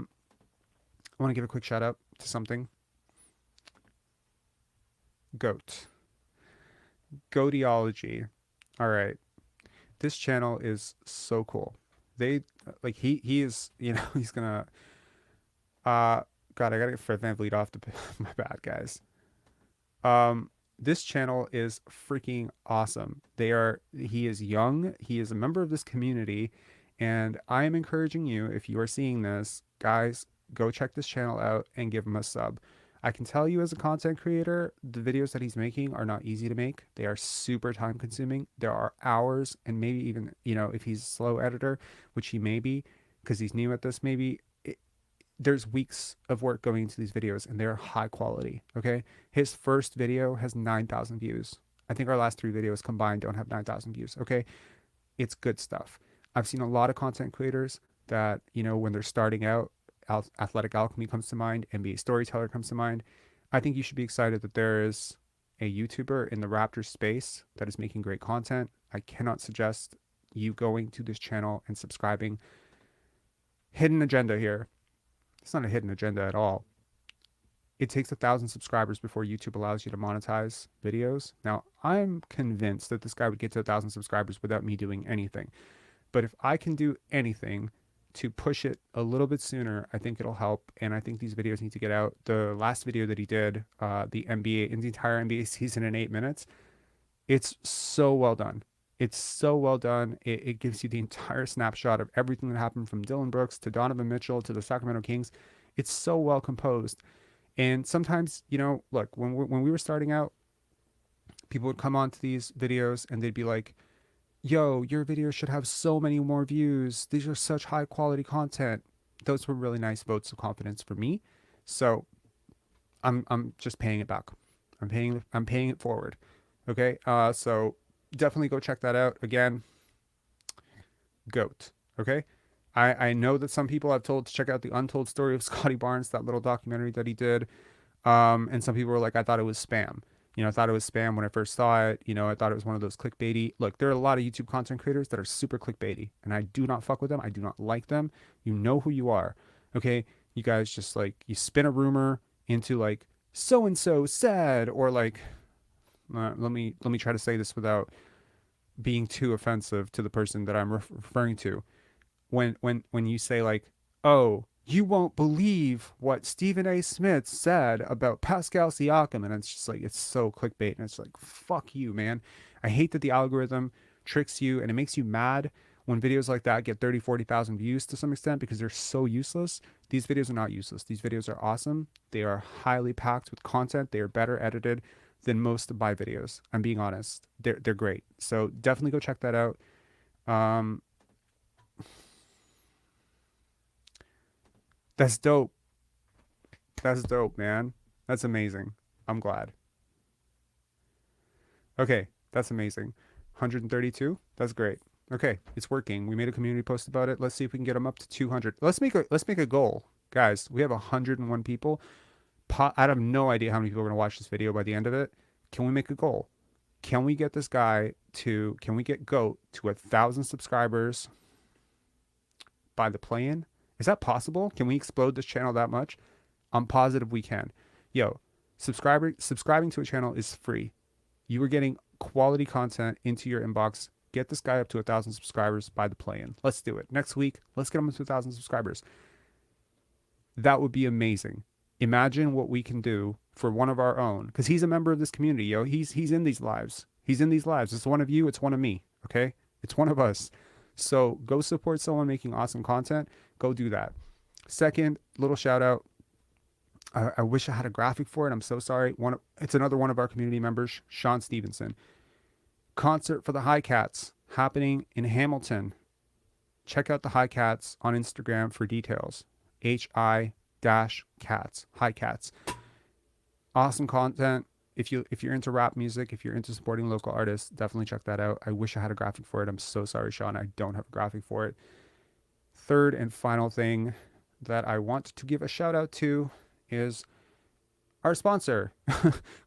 want to give a quick shout out to something. Goateology. All right. This channel is so cool. They like he is, he's gonna God, I gotta get Fred VanVleet off my bad, guys. This channel is freaking awesome. He is young, he is a member of this community, and I am encouraging you, if you are seeing this, guys, go check this channel out and give him a sub. I can tell you as a content creator, the videos that he's making are not easy to make. They are super time consuming. There are hours and maybe even, if he's a slow editor, which he may be, because he's new at this, maybe there's weeks of work going into these videos and they're high quality. Okay. His first video has 9,000 views. I think our last 3 videos combined don't have 9,000 views. Okay. It's good stuff. I've seen a lot of content creators that, when they're starting out, Athletic Alchemy comes to mind, NBA Storyteller comes to mind. I think you should be excited that there is a YouTuber in the Raptor space that is making great content. I cannot suggest you going to this channel and subscribing. Hidden agenda here. It's not a hidden agenda at all. It takes 1,000 subscribers before YouTube allows you to monetize videos. Now, I'm convinced that this guy would get to 1,000 subscribers without me doing anything. But if I can do anything to push it a little bit sooner, I think it'll help. And I think these videos need to get out. The last video that he did, the entire NBA season in 8 minutes, it's so well done. It's so well done. It gives you the entire snapshot of everything that happened from Dylan Brooks to Donovan Mitchell to the Sacramento Kings. It's so well composed. And sometimes, look, when we were starting out, people would come onto these videos and they'd be like, yo, your video should have so many more views. These are such high quality content. Those were really nice votes of confidence for me. So I'm just paying it back. I'm paying it forward. Okay. So definitely go check that out. Again, GOAT. Okay. I know that some people I've told to check out the untold story of Scotty Barnes, that little documentary that he did. And some people were like, I thought it was spam. I thought it was spam when I first saw it. I thought it was one of those clickbaity. Look, there are a lot of YouTube content creators that are super clickbaity, and I do not fuck with them. I do not like them. You know who you are. Okay. You guys just you spin a rumor into so-and-so said, or let me try to say this without being too offensive to the person that I'm referring to. When you say oh, you won't believe what Stephen A. Smith said about Pascal Siakam, and it's just it's so clickbait, and it's fuck you, man. I hate that the algorithm tricks you and it makes you mad when videos like that get 30, 40,000 views to some extent because they're so useless. These videos are not useless. These videos are awesome. They are highly packed with content. They are better edited than most of my videos. I'm being honest. They're great. So definitely go check that out. That's dope. That's dope, man. That's amazing. I'm glad. Okay, that's amazing. 132? That's great. Okay, it's working. We made a community post about it. Let's see if we can get them up to 200. Let's make a goal. Guys, we have 101 people. I have no idea how many people are going to watch this video by the end of it. Can we make a goal? Can we get can we get GOAT to 1,000 subscribers by the play-in? Is that possible? Can we explode this channel that much? I'm positive we can. Yo, subscribing to a channel is free. You are getting quality content into your inbox. Get this guy up to 1,000 subscribers by the play-in. Let's do it. Next week, let's get him to 1,000 subscribers. That would be amazing. Imagine what we can do for one of our own, because he's a member of this community, yo. He's in these lives. He's in these lives. It's one of you. It's one of me. Okay? It's one of us. So go support someone making awesome content. Go do that. Second, little shout out. I wish I had a graphic for it. I'm so sorry. It's another one of our community members, Sean Stevenson. Concert for the High Cats happening in Hamilton. Check out the High Cats on Instagram for details. HI-Cats. High Cats. Awesome content. If you're into rap music, if you're into supporting local artists, definitely check that out. I wish I had a graphic for it. I'm so sorry, Sean. I don't have a graphic for it. Third and final thing that I want to give a shout out to is our sponsor,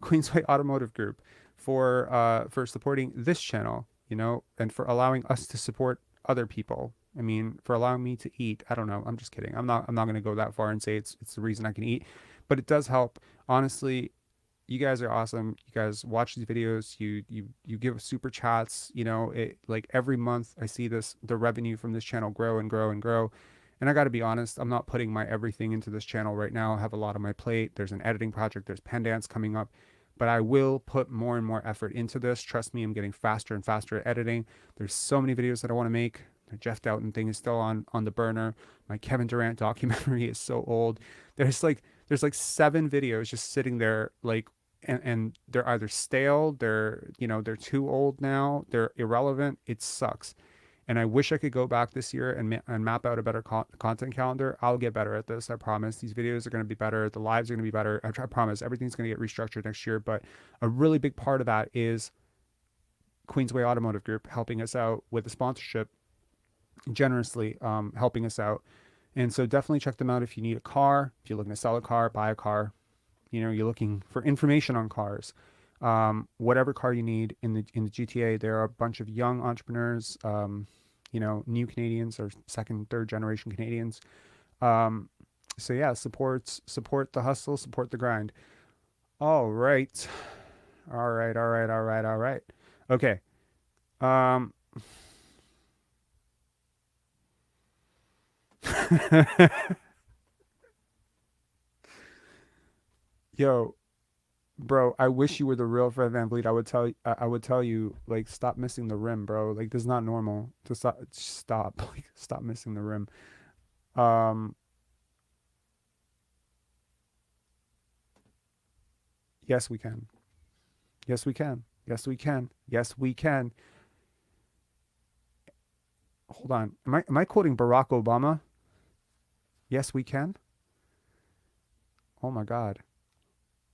Queensway Automotive Group, for supporting this channel, and for allowing us to support other people. I mean, for allowing me to eat. I don't know. I'm just kidding. I'm not going to go that far and say it's the reason I can eat, but it does help. Honestly, you guys are awesome. You guys watch these videos. You give super chats. Every month I see the revenue from this channel grow and grow and grow. And I got to be honest, I'm not putting my everything into this channel right now. I have a lot on my plate. There's an editing project. There's pen dance coming up. But I will put more and more effort into this. Trust me, I'm getting faster and faster at editing. There's so many videos that I want to make. The Jeff Doughton thing is still on the burner. My Kevin Durant documentary is so old. There's 7 videos just sitting there, and they're either stale, they're too old now, they're irrelevant. It sucks. And I wish I could go back this year and map out a better content calendar. I'll get better at this. I promise. These videos are going to be better. The lives are going to be better. I promise. Everything's going to get restructured next year. But a really big part of that is Queensway Automotive Group helping us out with the sponsorship, generously helping us out. And so definitely check them out if you need a car, if you're looking to sell a car, buy a car, you're looking for information on cars, whatever car you need in the GTA, there are a bunch of young entrepreneurs, new Canadians or second, third generation Canadians. So yeah, support the hustle, support the grind. All right. All right, all right, all right, all right. Okay. Yo, bro, I wish you were the real Fred VanVleet. I would tell you, like, stop missing the rim, bro. Like, this is not normal. Just stop, like, stop missing the rim. Um, yes, we can. Yes, we can. Yes, we can. Yes, we can. Hold on. Am I quoting Barack Obama? Yes, we can. Oh my God.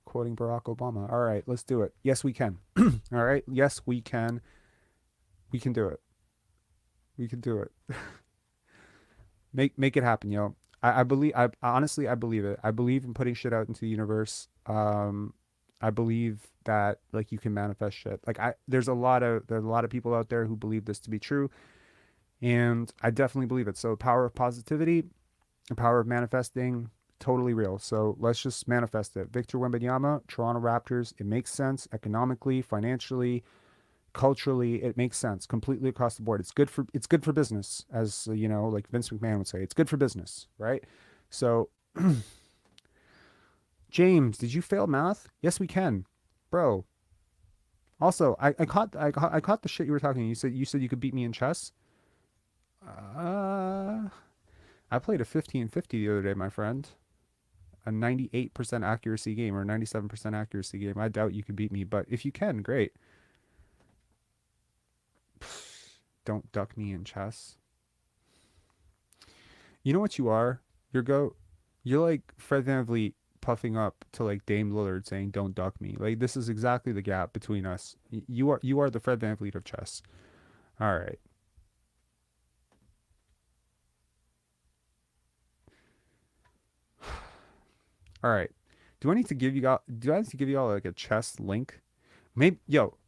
Quoting Barack Obama. All right, let's do it. Yes, we can. All right. Yes, we can. We can do it. We can do it. Make it happen, yo. I believe. I honestly, I believe it. I believe in putting shit out into the universe. I believe that like you can manifest shit. Like there's a lot of people out there who believe this to be true, and I definitely believe it. So power of positivity, the power of manifesting, totally real. So let's just manifest it. Victor Wembanyama, Toronto Raptors. It makes sense economically, financially, culturally. It makes sense completely across the board. It's good for business, as like Vince McMahon would say. It's good for business, right? So, James, did you fail math? Yes, we can, bro. Also, I caught the shit you were talking. You said you could beat me in chess. I played a 15-50 the other day, my friend. A 98% accuracy game or 97% accuracy game. I doubt you could beat me, but if you can, great. Don't duck me in chess. You know what you are? You're like Fred VanVleet puffing up to like Dame Lillard saying, "Don't duck me." Like this is exactly the gap between us. You are the Fred VanVleet of chess. All right. All right. Do I need to give you all like a chess link? Maybe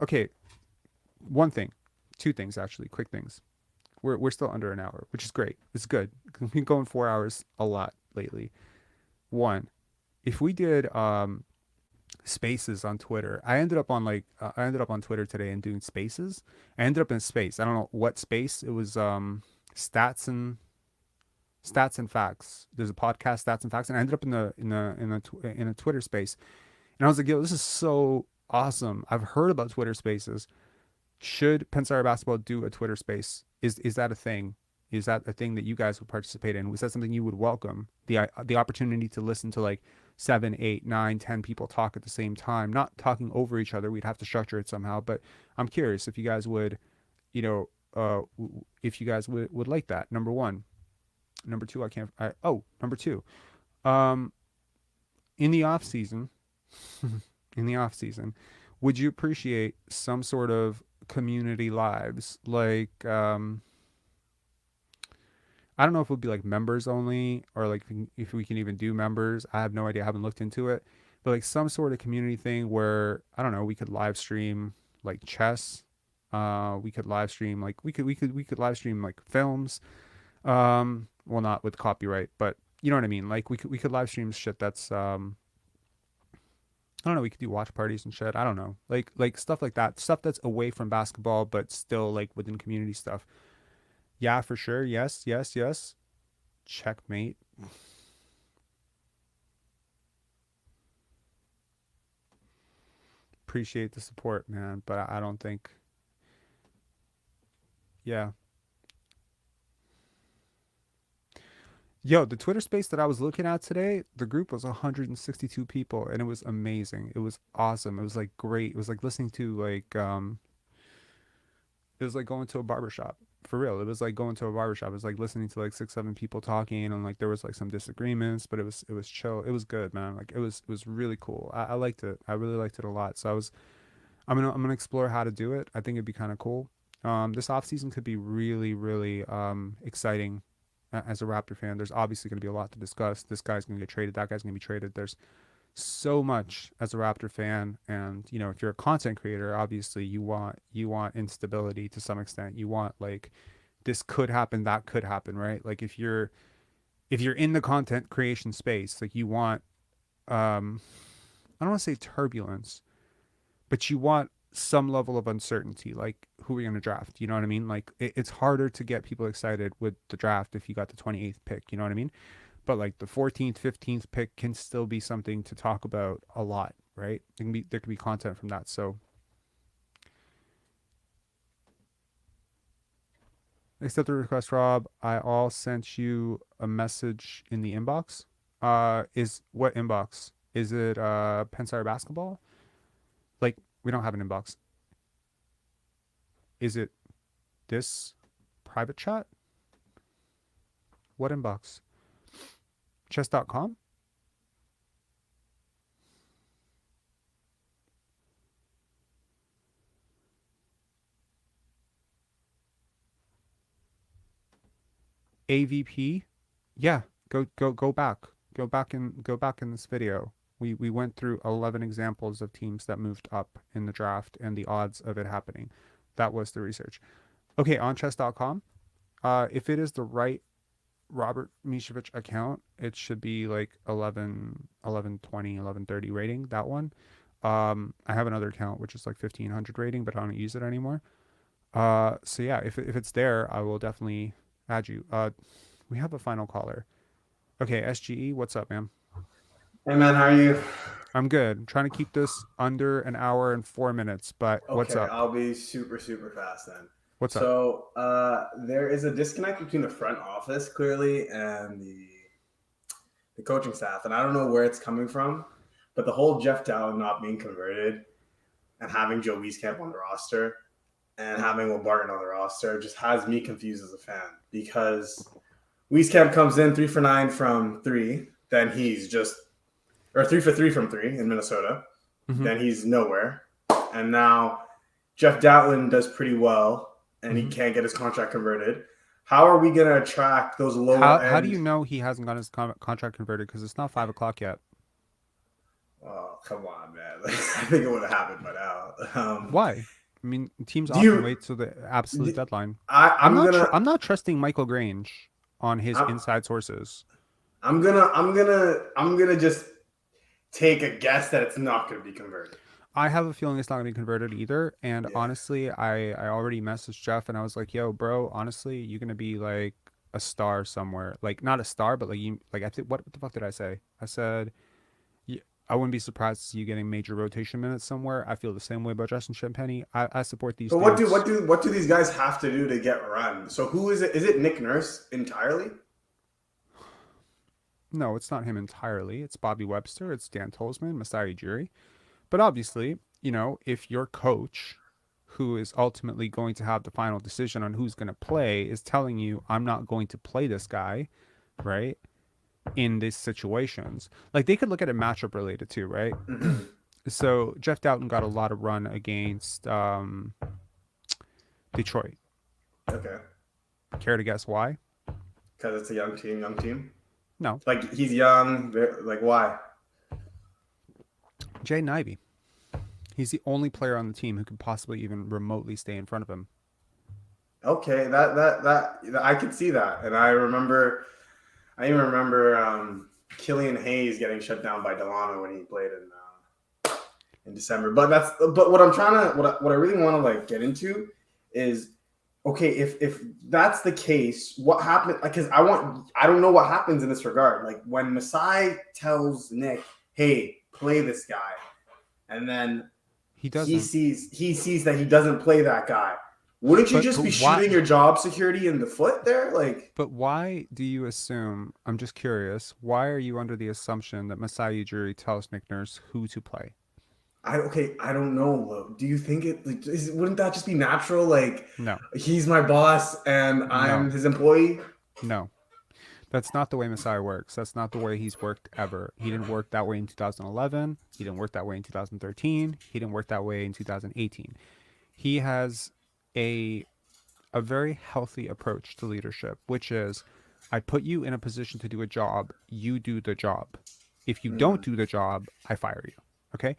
okay. One thing. Two things actually, quick things. We're still under an hour, which is great. It's good. We've been going 4 hours a lot lately. One, if we did spaces on Twitter, I ended up on Twitter today and doing spaces. I ended up in space. I don't know what space. It was stats and facts. There's a podcast, Stats and Facts, and I ended up in a Twitter space. And I was like, yo, this is so awesome. I've heard about Twitter spaces. Should Pensar Basketball do a Twitter space? Is that a thing? Is that a thing that you guys would participate in? Was that something you would welcome? The opportunity to listen to like 7, 8, 9, 10 people talk at the same time, not talking over each other. We'd have to structure it somehow. But I'm curious if you guys would, if you guys would like that. Number one. Number two, number two. In the off season, would you appreciate some sort of community lives? Like, I don't know if it would be like members only or like if we can even do members. I have no idea. I haven't looked into it, but like some sort of community thing where, I don't know, we could live stream like chess. We could live stream like we could live stream like films. Well, not with copyright, but you know what I mean? Like we could live stream shit that's, I don't know, we could do watch parties and shit. I don't know. Like stuff like that. Stuff that's away from basketball, but still like within community stuff. Yeah, for sure. Yes, yes, yes. Checkmate. Appreciate the support, man, but I don't think. Yeah. Yo, the Twitter space that I was looking at today, the group was 162 people and it was amazing. It was awesome. It was like great. It was like listening to like it was like going to a barbershop. For real. It was like going to a barbershop. It was like listening to like 6, 7 people talking and like there was like some disagreements, but it was chill. It was good, man. Like it was really cool. I liked it. I really liked it a lot. So I'm gonna explore how to do it. I think it'd be kind of cool. This off season could be really, really exciting. As a Raptor fan, there's obviously going to be a lot to discuss. This guy's going to get traded. That guy's going to be traded. There's so much as a Raptor fan, and if you're a content creator, obviously you want instability to some extent. You want like this could happen, that could happen, right? Like if you're in the content creation space, like you want I don't want to say turbulence, but you want some level of uncertainty, like who are you going to draft? You know what I mean? Like it's harder to get people excited with the draft if you got the 28th pick. You know what I mean? But like the 14th, 15th pick can still be something to talk about a lot, right? There can be content from that. So accept the request, Rob. I all sent you a message in the inbox. Is what inbox? Is it Pensire basketball? Like we don't have an inbox. Is it this private chat? What inbox? Chess.com? AVP? Yeah, go back. Go back in this video. We went through 11 examples of teams that moved up in the draft and the odds of it happening. That was the research. Okay, on chess.com, if it is the right Robert Mishevich account, it should be like 11, 1120, 1130 rating, that one. I have another account which is like 1500 rating, but I don't use it anymore. So yeah, if it's there, I will definitely add you. We have a final caller. Okay, SGE, what's up, man? Hey man, how are you? I'm good. I'm trying to keep this under an hour and 4 minutes, but what's up? I'll be super fast then. What's up? So there is a disconnect between the front office clearly and the coaching staff, and I don't know where it's coming from, but the whole Jeff Dowd not being converted and having Joe Wieskamp on the roster and having Will Barton on the roster just has me confused as a fan, because Wieskamp comes in 3 for 9 from 3, then he's just or 3 for 3 from 3 in Minnesota. Mm-hmm. Then he's nowhere. And now Jeff Dowd does pretty well, and he can't get his contract converted. How are we going to attract those lower end? How do you know he hasn't got his contract converted? Because it's not 5 o'clock yet. Oh, come on, man. I think it would have happened by now. Why? I mean, teams often wait till the absolute deadline. I'm not trusting Michael Grange on his inside sources. I'm gonna just take a guess that it's not going to be converted. I have a feeling it's not going to be converted either. And honestly, I already messaged Jeff and I was like, yo, bro, honestly, you're going to be like a star somewhere. Like, not a star, but what the fuck did I say? I said, I wouldn't be surprised to see you getting major rotation minutes somewhere. I feel the same way about Justin Champagny. I support these. But what do these guys have to do to get run? So who is it? Is it Nick Nurse entirely? No, it's not him entirely. It's Bobby Webster. It's Dan Tolzman, Masai Ujiri. But obviously, if your coach, who is ultimately going to have the final decision on who's going to play, is telling you, I'm not going to play this guy, right, in these situations. Like, they could look at it matchup related too, right? Mm-hmm. So Jeff Dowd got a lot of run against Detroit. Okay. Care to guess why? Because it's a young team? No. Like, he's young. Like, why? Jaden Ivey. He's the only player on the team who could possibly even remotely stay in front of him. Okay, that I could see that, and I even remember Killian Hayes getting shut down by Delano when he played in December. But what I really want to like get into is, okay, if that's the case, what happened? Because I don't know what happens in this regard. Like, when Masai tells Nick, "Hey, play this guy," and then he sees that he doesn't play that guy. Wouldn't you just be shooting your job security in the foot there? Like, but why do you assume? I'm just curious. Why are you under the assumption that Masai Ujiri tells Nick Nurse who to play? I don't know. Do you think wouldn't that just be natural? Like, no, he's my boss and I'm his employee. No, that's not the way Masai works. That's not the way he's worked ever. He didn't work that way in 2011. He didn't work that way in 2013. He didn't work that way in 2018. He has a very healthy approach to leadership, which is, I put you in a position to do a job. You do the job. If you don't do the job, I fire you. Okay?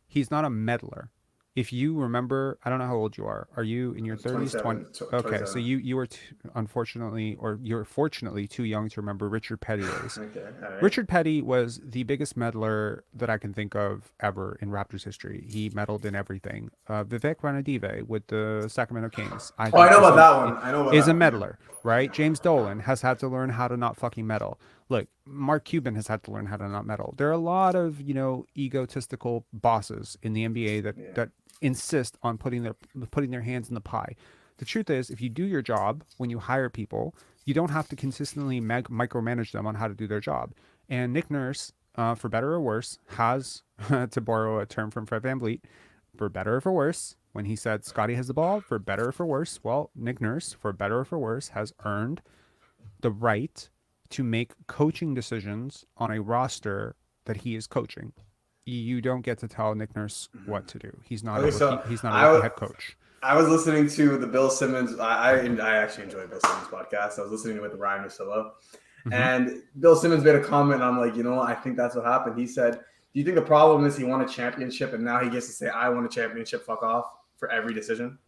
He's not a meddler. If you remember, I don't know how old you are. Are you in your 30s? 27, Okay, so 27. you were unfortunately, or you're fortunately too young to remember Richard Petty days. Okay, all right. Richard Petty was the biggest meddler that I can think of ever in Raptors history. He meddled in everything. Vivek Ranadive with the Sacramento Kings. Oh, I know about that one. I know about is that a one. meddler, right? James Dolan has had to learn how to not fucking meddle. Look, Mark Cuban has had to learn how to not meddle. There are a lot of, egotistical bosses in the NBA that insist on putting their hands in the pie. The truth is, if you do your job when you hire people, you don't have to consistently micromanage them on how to do their job. And Nick Nurse, for better or worse, has, to borrow a term from Fred VanVleet, for better or for worse, when he said Scotty has the ball, for better or for worse, well, Nick Nurse, for better or for worse, has earned the right to make coaching decisions on a roster that he is coaching. You don't get to tell Nick Nurse what to do. He's not he's not a rookie head coach. I was listening to the Bill Simmons. I actually enjoy Bill Simmons podcast. I was listening to it with Ryan Russillo, and Bill Simmons made a comment. And I'm like, I think that's what happened. He said, "Do you think the problem is he won a championship and now he gets to say I won a championship? Fuck off for every decision."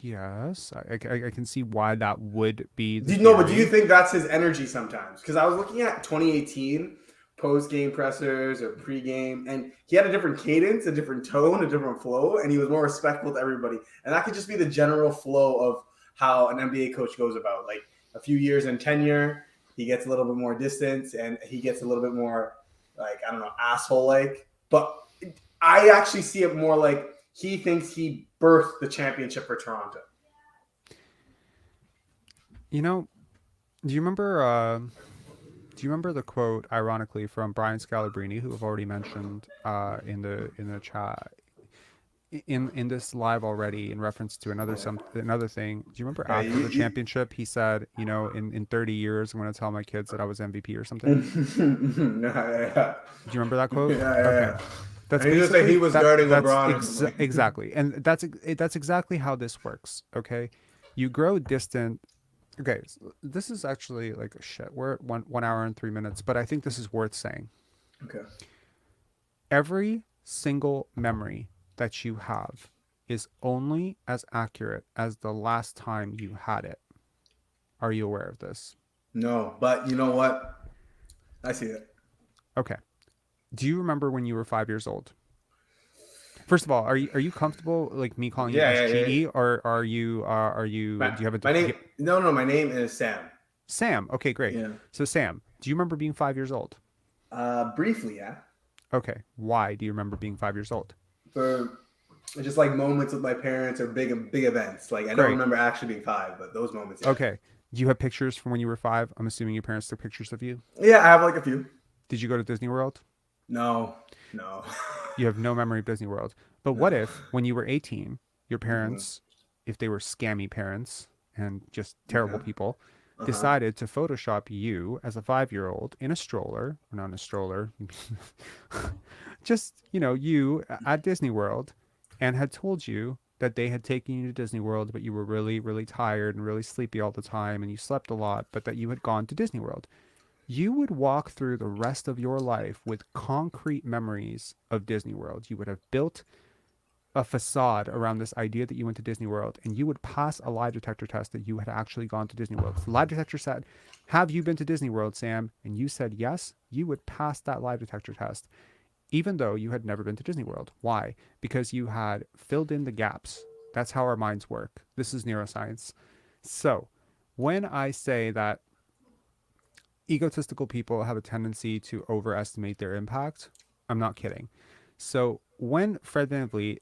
Yes, I can see why that would be. But do you think that's his energy sometimes? Because I was looking at 2018 post-game pressers or pre-game, and he had a different cadence, a different tone, a different flow, and he was more respectful to everybody. And that could just be the general flow of how an NBA coach goes about. Like a few years in tenure, he gets a little bit more distance, and he gets a little bit more, like, I don't know, asshole-like. But I actually see it more like he thinks he birthed the championship for Toronto. Do you remember? Do you remember the quote, ironically, from Brian Scalabrine, who I've already mentioned in the chat in this live already, in reference to another thing? Do you remember after the championship, he said, in 30 years, I'm going to tell my kids that I was MVP or something? Yeah. Do you remember that quote? Yeah. That's he was saying he was guarding LeBron. Exactly, and that's exactly how this works. Okay, you grow distant. Okay, so this is actually like shit. We're at 1 hour and 3 minutes, but I think this is worth saying. Okay. Every single memory that you have is only as accurate as the last time you had it. Are you aware of this? No, but you know what? I see it. Okay. Do you remember when you were 5 years old? First of all, are you comfortable like me calling you SGE, or are you do you have a name? No, my name is Sam. Sam. Okay, great. Yeah. So Sam, do you remember being 5 years old? Briefly, yeah. Okay. Why do you remember being 5 years old? For just like moments with my parents or big events. Like I don't remember actually being 5, but those moments. Yeah. Okay. Do you have pictures from when you were 5? I'm assuming your parents took pictures of you. Yeah, I have like a few. Did you go to Disney World? No. You have no memory of Disney World. But what if, when you were 18, your parents, if they were scammy parents and just terrible people, decided to Photoshop you as a 5-year-old in a stroller, or not in a stroller, just, you at Disney World, and had told you that they had taken you to Disney World, but you were really, really tired and really sleepy all the time, and you slept a lot, but that you had gone to Disney World. You would walk through the rest of your life with concrete memories of Disney World. You would have built a facade around this idea that you went to Disney World, and you would pass a lie detector test that you had actually gone to Disney World. The lie detector said, "Have you been to Disney World, Sam?" And you said yes. You would pass that lie detector test, even though you had never been to Disney World. Why? Because you had filled in the gaps. That's how our minds work. This is neuroscience. So when I say that egotistical people have a tendency to overestimate their impact, I'm not kidding. So when Fred VanVleet,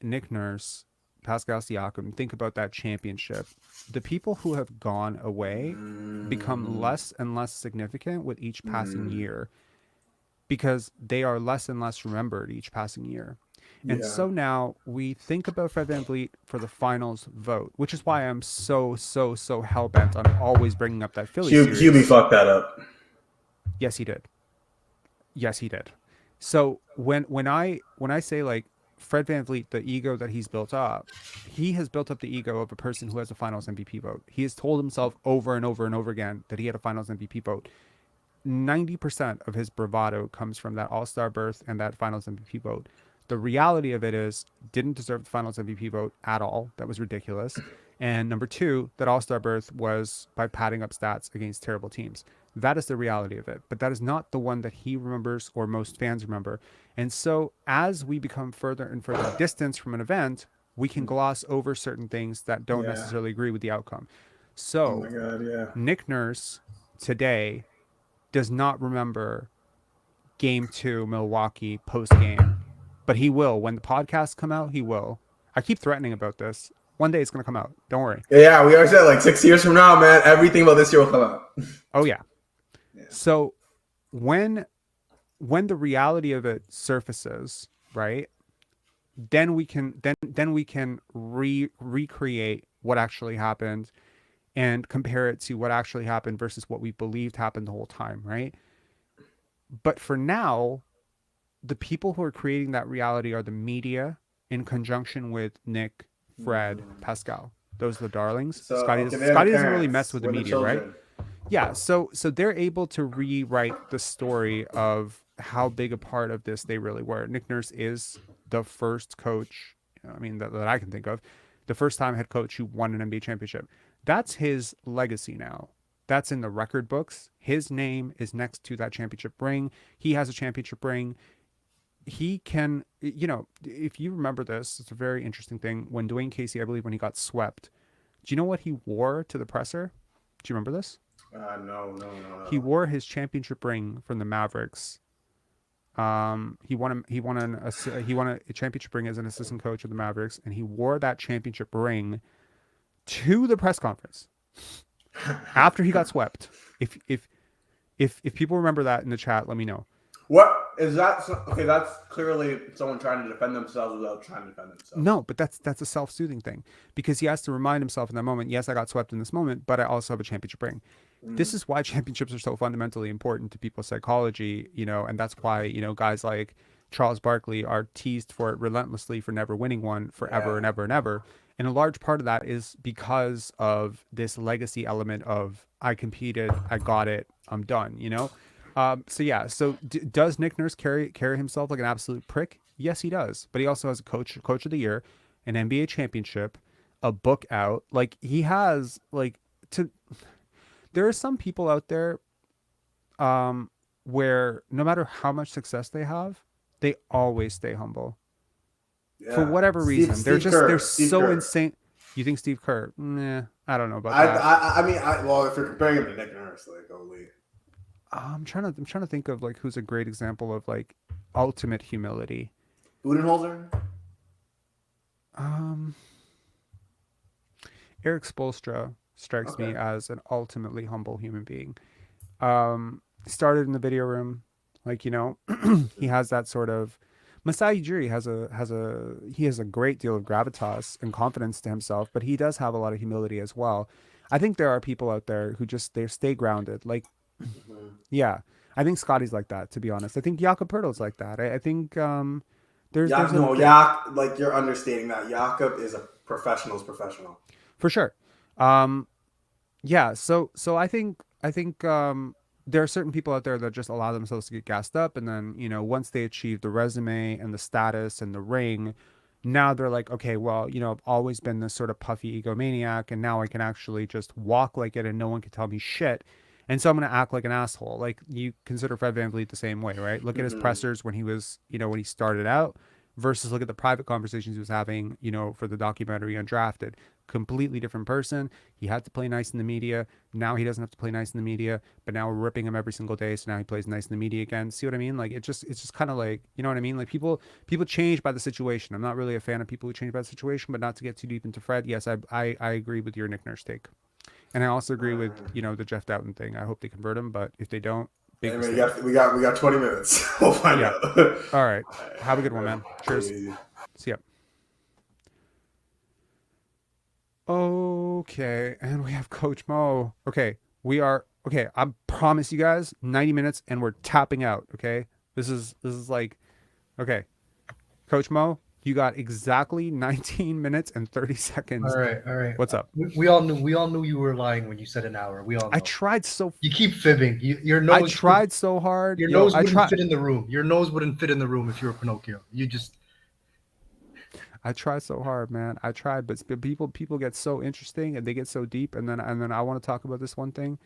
Nick Nurse, Pascal Siakam think about that championship, the people who have gone away become less and less significant with each passing year, because they are less and less remembered each passing year. And so now we think about Fred VanVleet for the finals vote, which is why I'm so hell-bent on always bringing up that Philly series. Hubie fucked that up. Yes, he did. So when I say, like, Fred VanVleet, the ego that he's built up, he has built up the ego of a person who has a finals MVP vote. He has told himself over and over and over again that he had a finals MVP vote. 90% of his bravado comes from that All-Star berth and that Finals MVP vote. The reality of it is, didn't deserve the Finals MVP vote at all. That was ridiculous. And number two, that All-Star berth was by padding up stats against terrible teams. That is the reality of it. But that is not the one that he remembers or most fans remember. And so as we become further and further distanced from an event, we can gloss over certain things that don't necessarily agree with the outcome. So Oh my God, yeah. Nick Nurse today does not remember Game 2 Milwaukee post game, but he will. When the podcasts come out, he will. I keep threatening about this. One day it's going to come out. Don't worry. Yeah, we always said like 6 years from now, man, everything about this year will come out. Oh yeah. So when the reality of it surfaces, right? Then we can recreate what actually happened and compare it to what actually happened versus what we believed happened the whole time, right? But for now, the people who are creating that reality are the media in conjunction with Nick, Fred, Pascal. Those are the darlings. So, Scotty okay, doesn't really mess with the we're the media, right? children. Yeah, so they're able to rewrite the story of how big a part of this they really were. Nick Nurse is the first coach, I mean, that I can think of, the first time head coach who won an NBA championship. That's his legacy now. That's in the record books. His name is next to that championship ring. He has a championship ring. He can, if you remember this, it's a very interesting thing. When Dwayne Casey, I believe, when he got swept, do you know what he wore to the presser? Do you remember this? No. He wore his championship ring from the Mavericks. He won a championship ring as an assistant coach of the Mavericks, and he wore that championship ring to the press conference after he got swept. If people remember that in the chat, let me know. What is that? Okay, that's clearly someone trying to defend themselves without trying to defend themselves. No, but that's a self-soothing thing, because he has to remind himself in that moment, yes, I got swept in this moment, but I also have a championship ring. This is why championships are so fundamentally important to people's psychology, and that's why, guys like Charles Barkley are teased for it relentlessly for never winning one forever and ever and ever. And a large part of that is because of this legacy element of, I competed, I got it, I'm done, So does Nick Nurse carry himself like an absolute prick? Yes, he does. But he also has a coach of the year, an NBA championship, a book out. Like, he has there are some people out there where no matter how much success they have, they always stay humble. Yeah. For whatever reason. Steve They're Kerr. so Kerr. insane. You think Steve Kerr? Nah, I don't know about that. I mean, if you're comparing him to Nick Nurse, like, holy. I'm trying to think of like who's a great example of like ultimate humility. Budenholzer? Eric Spoelstra strikes me as an ultimately humble human being. Started in the video room, he has that sort of. Masai Ujiri has a great deal of gravitas and confidence to himself, but he does have a lot of humility as well. I think there are people out there who they stay grounded. Yeah, I think Scotty's like that, to be honest. I think Jakob Poeltl's like that. I think there's you're understating that. Jakob is a professional's professional. For sure. Yeah, so I think there are certain people out there that just allow themselves to get gassed up, and then, once they achieve the resume and the status and the ring, now they're like, okay, well, I've always been this sort of puffy egomaniac, and now I can actually just walk like it and no one can tell me shit. And so I'm going to act like an asshole. Like, you consider Fred VanVleet the same way, right? Look at his pressers when he was, when he started out, versus look at the private conversations he was having, for the documentary Undrafted. Completely different person. He had to play nice in the media. Now he doesn't have to play nice in the media, but now we're ripping him every single day. So now he plays nice in the media again. See what I mean? Like, it's just kind of like, you know what I mean? Like, people change by the situation. I'm not really a fan of people who change by the situation, but not to get too deep into Fred. Yes, I agree with your Nick Nurse take. And I also agree with, the Jeff Doughton thing. I hope they convert him, but if they don't, we got 20 minutes. We'll find out. All right. Have a good one, man. Cheers. See ya. Okay, and we have Coach Mo. Okay, I promise you guys, 90 minutes and we're tapping out, okay? This is like, okay. Coach Mo, You got exactly 19 minutes and 30 seconds. All right. What's up? We all knew you were lying when you said an hour. We all know. I tried so. You keep fibbing. Your I nose. tried so hard. Your Yo, nose I wouldn't tried. fit in the room. Your nose wouldn't fit in the room if you were Pinocchio. I tried so hard, man. I tried, but people get so interesting and they get so deep, and then I want to talk about this one thing.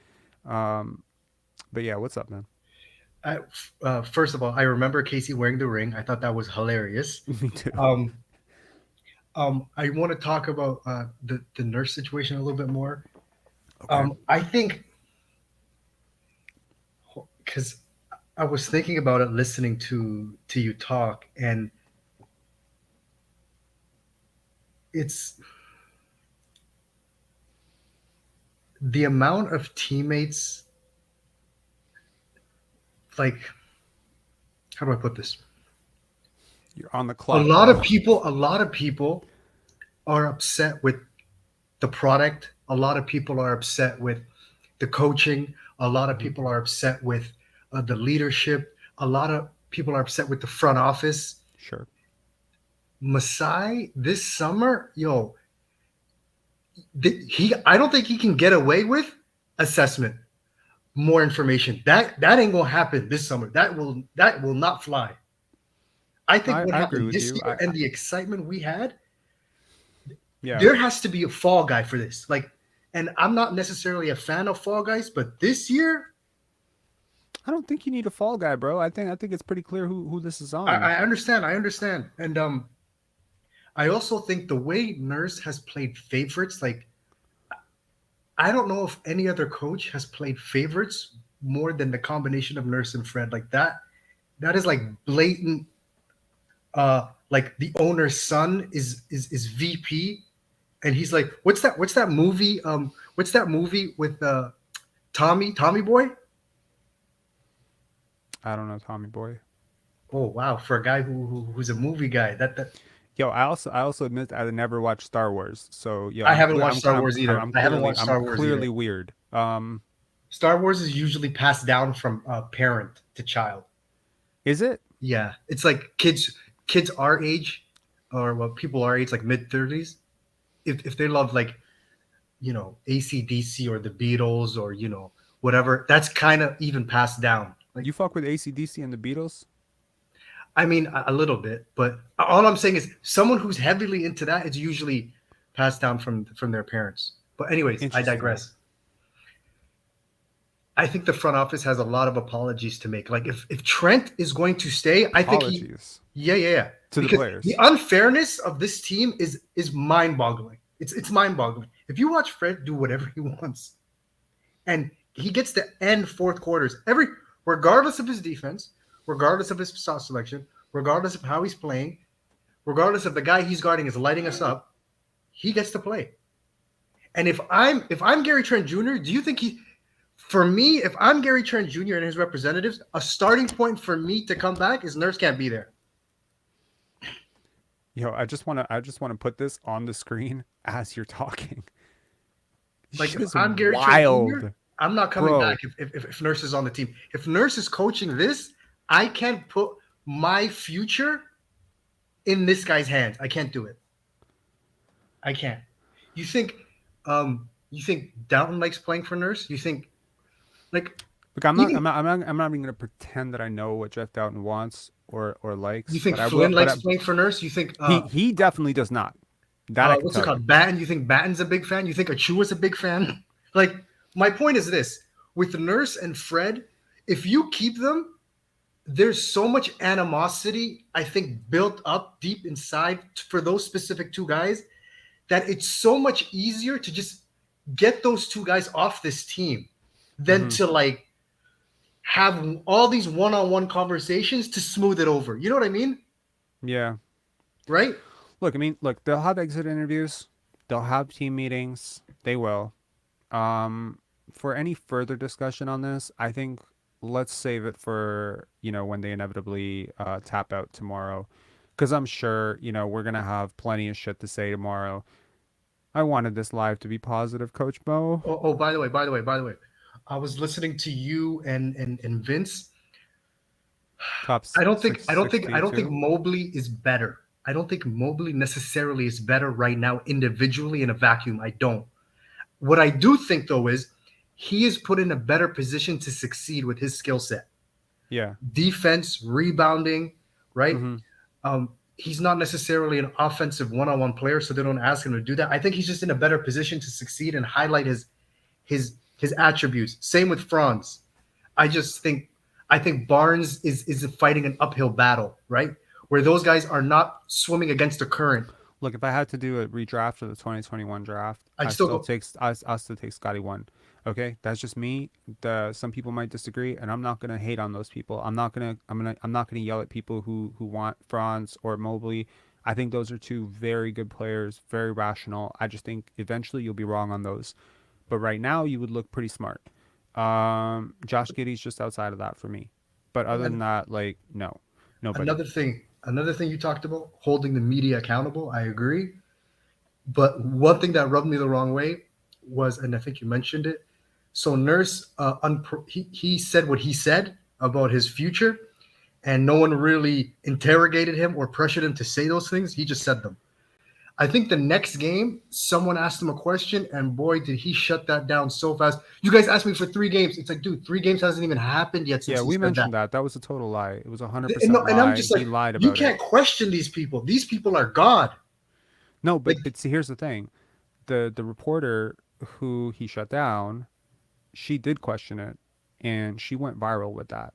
But yeah, what's up, man? First of all, I remember Casey wearing the ring. I thought that was hilarious. Me too. I want to talk about the Nurse situation a little bit more. Okay. I think because I was thinking about it, listening to you talk, and it's the amount of teammates. Like, how do I put this? You're on the clock. A lot of people are upset with the product. A lot of people are upset with the coaching. A lot of people are upset with the leadership. A lot of people are upset with the front office. Sure. Masai this summer, I don't think he can get away with assessment, more information. That ain't gonna happen this summer. That will not fly. I think what happened this year and the excitement we had, there has to be a fall guy for this. Like, and I'm not necessarily a fan of fall guys, but this year, I don't think you need a fall guy, bro. I think it's pretty clear who this is on. I understand, and I also think the way Nurse has played favorites, like, I don't know if any other coach has played favorites more than the combination of Nurse and Fred. Like that is like blatant. Like the owner's son is VP, and he's like, what's that movie? What's that movie with Tommy Boy? I don't know Tommy Boy. Oh wow, for a guy who's a movie guy, that. Yo, I also admit I never watched Star Wars, so I haven't watched Star Wars either. I'm clearly weird. Star Wars is usually passed down from parent to child. Is it? Yeah, it's like kids our age, or people our age, like mid-30s, if they love like, AC/DC or the Beatles or whatever, that's kind of even passed down. Like, you fuck with AC/DC and the Beatles? I mean, a little bit, but all I'm saying is someone who's heavily into that is usually passed down from their parents. But anyways, I digress. I think the front office has a lot of apologies to make. Like if Trent is going to stay, I think yeah. To the players. The unfairness of this team is mind-boggling. It's mind-boggling. If you watch Fred do whatever he wants, and he gets to end fourth quarters regardless of his defense, regardless of his shot selection, regardless of how he's playing, regardless of the guy he's guarding is lighting us up, he gets to play. And if I'm Gary Trent Jr., do you think if I'm Gary Trent Jr. and his representatives, a starting point for me to come back is Nurse can't be there. Yo, I just want to put this on the screen as you're talking. Like, if I'm Gary Trent Jr., I'm not coming back if Nurse is on the team. If Nurse is coaching this, I can't put my future in this guy's hands. I can't do it. I can't. You think Downton likes playing for Nurse? You think, like, look, I'm not even gonna pretend that I know what Jeff Doughton wants or likes. You think Flynn likes playing for Nurse? You think he definitely does not. That what's it called? Batten? You think Batten's a big fan? You think Achua's a big fan? Like, my point is this: with Nurse and Fred, if you keep them, there's so much animosity, I think, built up deep inside for those specific two guys that it's so much easier to just get those two guys off this team than to like have all these one-on-one conversations to smooth it over. You know what I mean? Yeah. Right? Look, they'll have exit interviews. They'll have team meetings. They will. For any further discussion on this, I think let's save it for, when they inevitably tap out tomorrow. Because I'm sure, we're going to have plenty of shit to say tomorrow. I wanted this live to be positive, Coach Mo. Oh, by the way. I was listening to you and Vince. I don't think Mobley is better. I don't think Mobley necessarily is better right now individually in a vacuum. I don't. What I do think though is he is put in a better position to succeed with his skill set. Yeah. Defense, rebounding, right? Mm-hmm. He's not necessarily an offensive one-on-one player, so they don't ask him to do that. I think he's just in a better position to succeed and highlight his attributes. Same with Franz. I think Barnes is fighting an uphill battle, right? Where those guys are not swimming against the current. Look, if I had to do a redraft of the 2021 draft, I'd I still still go- take I still take Scotty 1. Okay, that's just me. Some people might disagree, and I'm not gonna hate on those people. I'm not gonna yell at people who want Franz or Mobley. I think those are two very good players, very rational. I just think eventually you'll be wrong on those, but right now you would look pretty smart. Josh Giddey's just outside of that for me, but other than that, like no, nobody. Another thing you talked about, holding the media accountable. I agree. But one thing that rubbed me the wrong way was, and I think you mentioned it. So Nurse, he said what he said about his future, and no one really interrogated him or pressured him to say those things. He just said them. I think the next game, someone asked him a question, and boy, did he shut that down so fast. You guys asked me for 3 games. It's like, dude, 3 games hasn't even happened yet. Since Yeah, he we said mentioned that. that was a total lie. It was 100% And I'm lie. just like, He lied about you it. can't question these people. These people are God. No, but see, here's the thing: the reporter who he shut down, she did question it, and she went viral with that,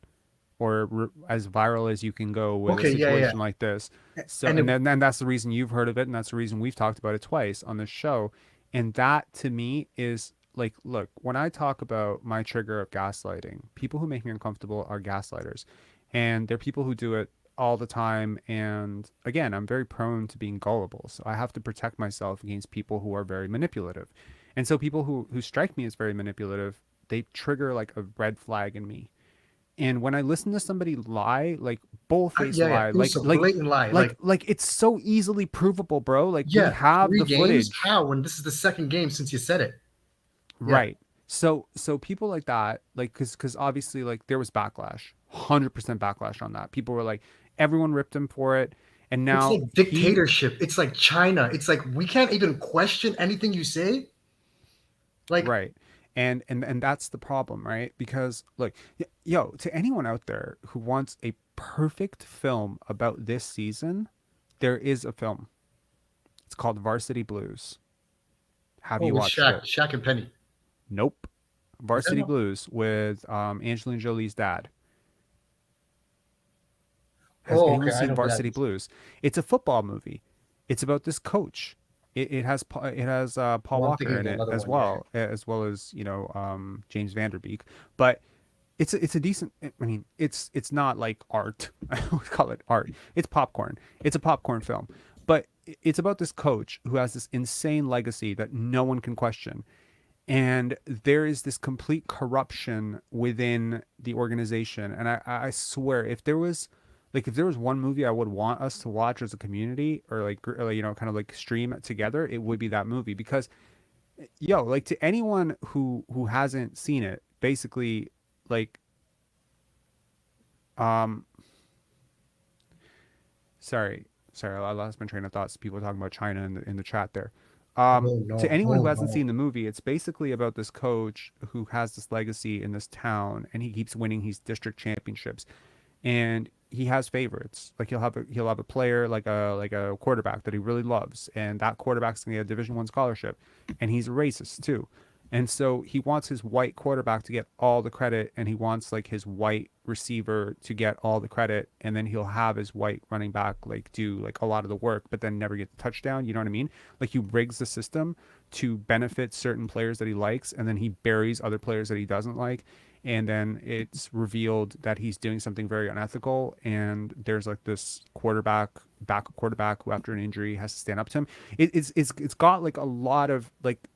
or as viral as you can go with Okay, a yeah, situation like this. So, And then that's the reason you've heard of it, and that's the reason we've talked about it twice on this show. And that to me is like, look, when I talk about my trigger of gaslighting, people who make me uncomfortable are gaslighters, and they're people who do it all the time. And again, I'm very prone to being gullible, so I have to protect myself against people who are very manipulative. And so people who strike me as very manipulative, they trigger like a red flag in me. And when I listen to somebody lie, like bullface lie, it was a blatant lie. like it's so easily provable, bro. Like we Yeah, have 3 the games. footage. How? When this is the second game since you said it. Yeah. Right. So people like that, like, cause obviously like there was backlash, 100% backlash on that. People were like, everyone ripped him for it. And now It's like dictatorship. It's like China. It's like we can't even question anything you say. Like, right. And that's the problem, right? Because look, yo, to anyone out there who wants a perfect film about this season, there is a film. It's called Varsity Blues. Have you with watched Shaq, it? Shaq and Penny. Nope. Varsity not- Blues with Angelina Jolie's dad. Has Oh, anyone okay, I seen know who that Varsity is. Blues? It's a football movie. It's about this coach. It has Paul I'm Walker thinking in of it another as one, yeah. well as James Vanderbeek. But it's a decent. I mean, it's not like art. I always call it art. It's popcorn. It's a popcorn film. But it's about this coach who has this insane legacy that no one can question. And there is this complete corruption within the organization. And I swear, if there was one movie I would want us to watch as a community, or like, kind of like stream it together, it would be that movie. Because, yo, like, to anyone who hasn't seen it, basically, like, sorry, I lost my train of thoughts. People talking about China in the chat there. To anyone who hasn't seen the movie, it's basically about this coach who has this legacy in this town, and he keeps winning these district championships, and he has favorites. Like he'll have a player like a quarterback that he really loves, and that quarterback's gonna get a Division I scholarship, and he's a racist too. And so he wants his white quarterback to get all the credit, and he wants like his white receiver to get all the credit, and then he'll have his white running back like do like a lot of the work, but then never get the touchdown. You know what I mean? Like he rigs the system to benefit certain players that he likes, and then he buries other players that he doesn't like. And then it's revealed that he's doing something very unethical, and there's like this backup quarterback who after an injury has to stand up to him. It's got like a lot of like,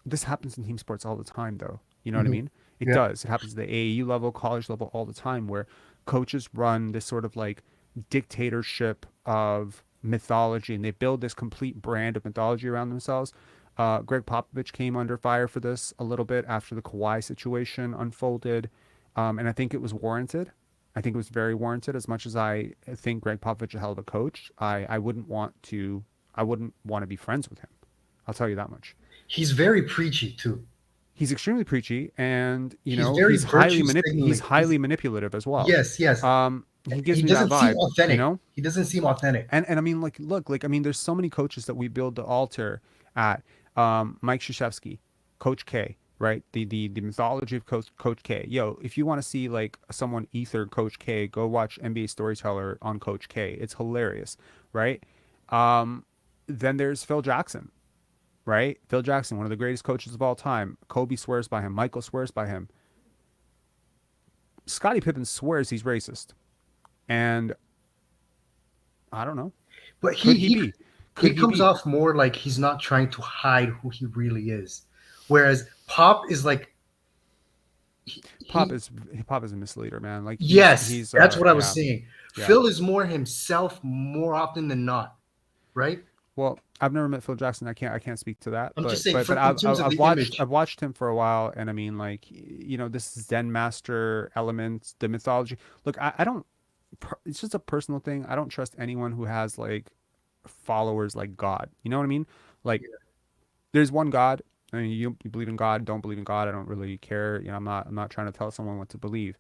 this happens in team sports all the time, though. You know what I mean? It does. It happens at the AAU level, college level, all the time, where coaches run this sort of like dictatorship of mythology, and they build this complete brand of mythology around themselves. Greg Popovich came under fire for this a little bit after the Kawhi situation unfolded, and I think it was warranted. I think it was very warranted. As much as I think Greg Popovich is a hell of a coach, I wouldn't want to be friends with him. I'll tell you that much. He's very preachy too. He's extremely preachy, and He's very he's highly virtue signaling. he's highly manipulative as well. Yes, yes. He gives He me that doesn't seem vibe. authentic. You know, He doesn't seem authentic. and I mean, like, look, like, I mean, there's so many coaches that we build the altar at. Mike Krzyzewski, Coach K, right? The mythology of Coach K. Yo, if you want to see like someone ether Coach K, go watch NBA Storyteller on Coach K. It's hilarious, right? Then there's Phil Jackson, right? Phil Jackson, one of the greatest coaches of all time. Kobe swears by him. Michael swears by him. Scottie Pippen swears he's racist, and I don't know. But Could he be? He comes off more like he's not trying to hide who he really is, whereas Pop is like. Pop is a misleader, man. Like he's that's what I was yeah. saying. Yeah. Phil is more himself more often than not, right? Well, I've never met Phil Jackson. I can't speak to that. I'm but just saying, but I've watched him for a while, and I mean, like, this Zen master elements, the mythology. Look, I don't. It's just a personal thing. I don't trust anyone who has like followers like God. You know what I mean? Like, there's one God. I mean, you believe in God, don't believe in God. I don't really care. I'm not trying to tell someone what to believe.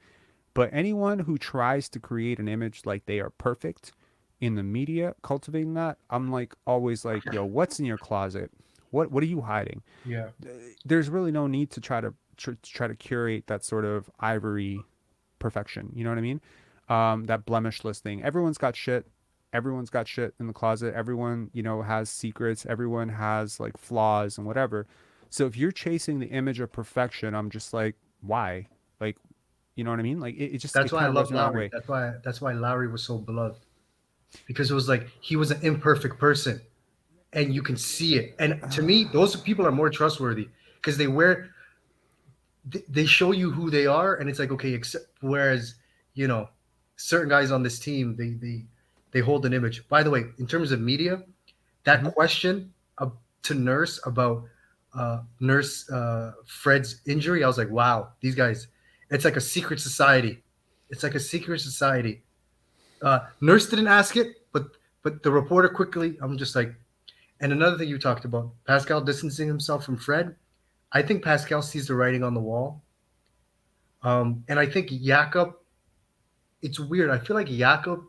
But anyone who tries to create an image like they are perfect in the media, cultivating that, I'm like always like, yo, what's in your closet? What are you hiding? Yeah. There's really no need to try to curate that sort of ivory perfection. You know what I mean? That blemishless thing. Everyone's got shit. Everyone's got shit in the closet. Everyone, has secrets. Everyone has like flaws and whatever. So if you're chasing the image of perfection, I'm just like, why? Like, you know what I mean? Like it just, that's why I love Lowry. That's why Lowry was so beloved, because it was like he was an imperfect person, and you can see it. And to me, those people are more trustworthy because they show you who they are, and it's like, okay. Except whereas certain guys on this team, they hold an image. By the way, in terms of media, that question to Nurse about Fred's injury, I was like, wow, these guys, it's like a secret society. It's like a secret society. Nurse didn't ask it, but the reporter quickly, I'm just like, and another thing you talked about, Pascal distancing himself from Fred. I think Pascal sees the writing on the wall. And I think Jakob, it's weird. I feel like Jakob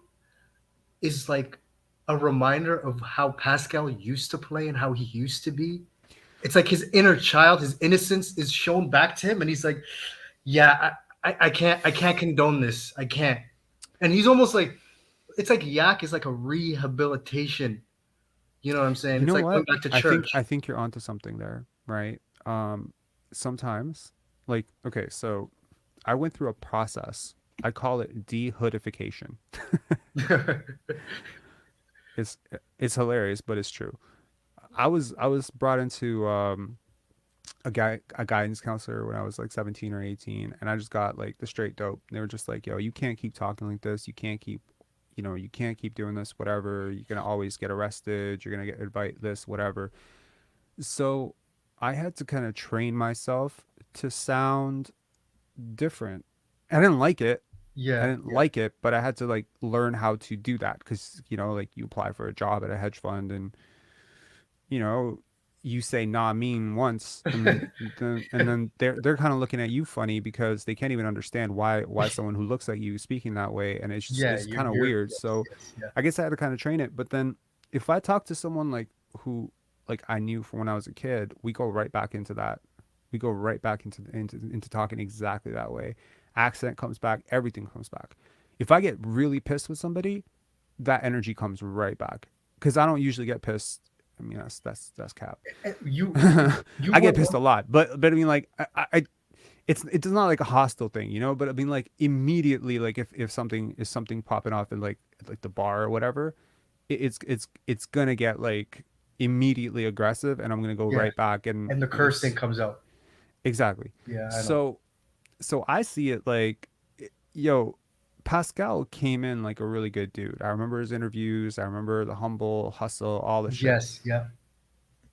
is like a reminder of how Pascal used to play and how he used to be. It's like his inner child, his innocence is shown back to him, and he's like, "Yeah, I can't condone this. I can't." And he's almost like, it's like Yak is like a rehabilitation. You know what I'm saying? It's like going back to church. I think you're onto something there, right? Sometimes, like, okay, so I went through a process. I call it de-hoodification. It's hilarious, but it's true. I was brought into a guidance counselor when I was like 17 or 18, and I just got like the straight dope. They were just like, yo, you can't keep talking like this. You can't keep doing this, whatever. You're gonna always get arrested. You're gonna get invited this, whatever. So I had to kind of train myself to sound different. I didn't like it. Yeah, I didn't like it, but I had to like learn how to do that because like you apply for a job at a hedge fund and you say "nah, mean" once, and then they're kind of looking at you funny because they can't even understand why someone who looks like you is speaking that way, and it's just it's kind of weird. So I guess I had to kind of train it. But then if I talk to someone like who like I knew from when I was a kid, we go right back into that. We go right back into talking exactly that way. Accent comes back, everything comes back. If I get really pissed with somebody, that energy comes right back because I don't usually get pissed. I mean, that's cap. I get pissed a lot, but I mean, like, it's not like a hostile thing, But I mean, like, immediately, like, if something is popping off in like the bar or whatever, it's gonna get like immediately aggressive, and I'm gonna go right back, and the cursing comes out. Exactly. Yeah. So I see it like, yo, Pascal came in like a really good dude. I remember his interviews. I remember the humble hustle, all the shit. Yes, yeah.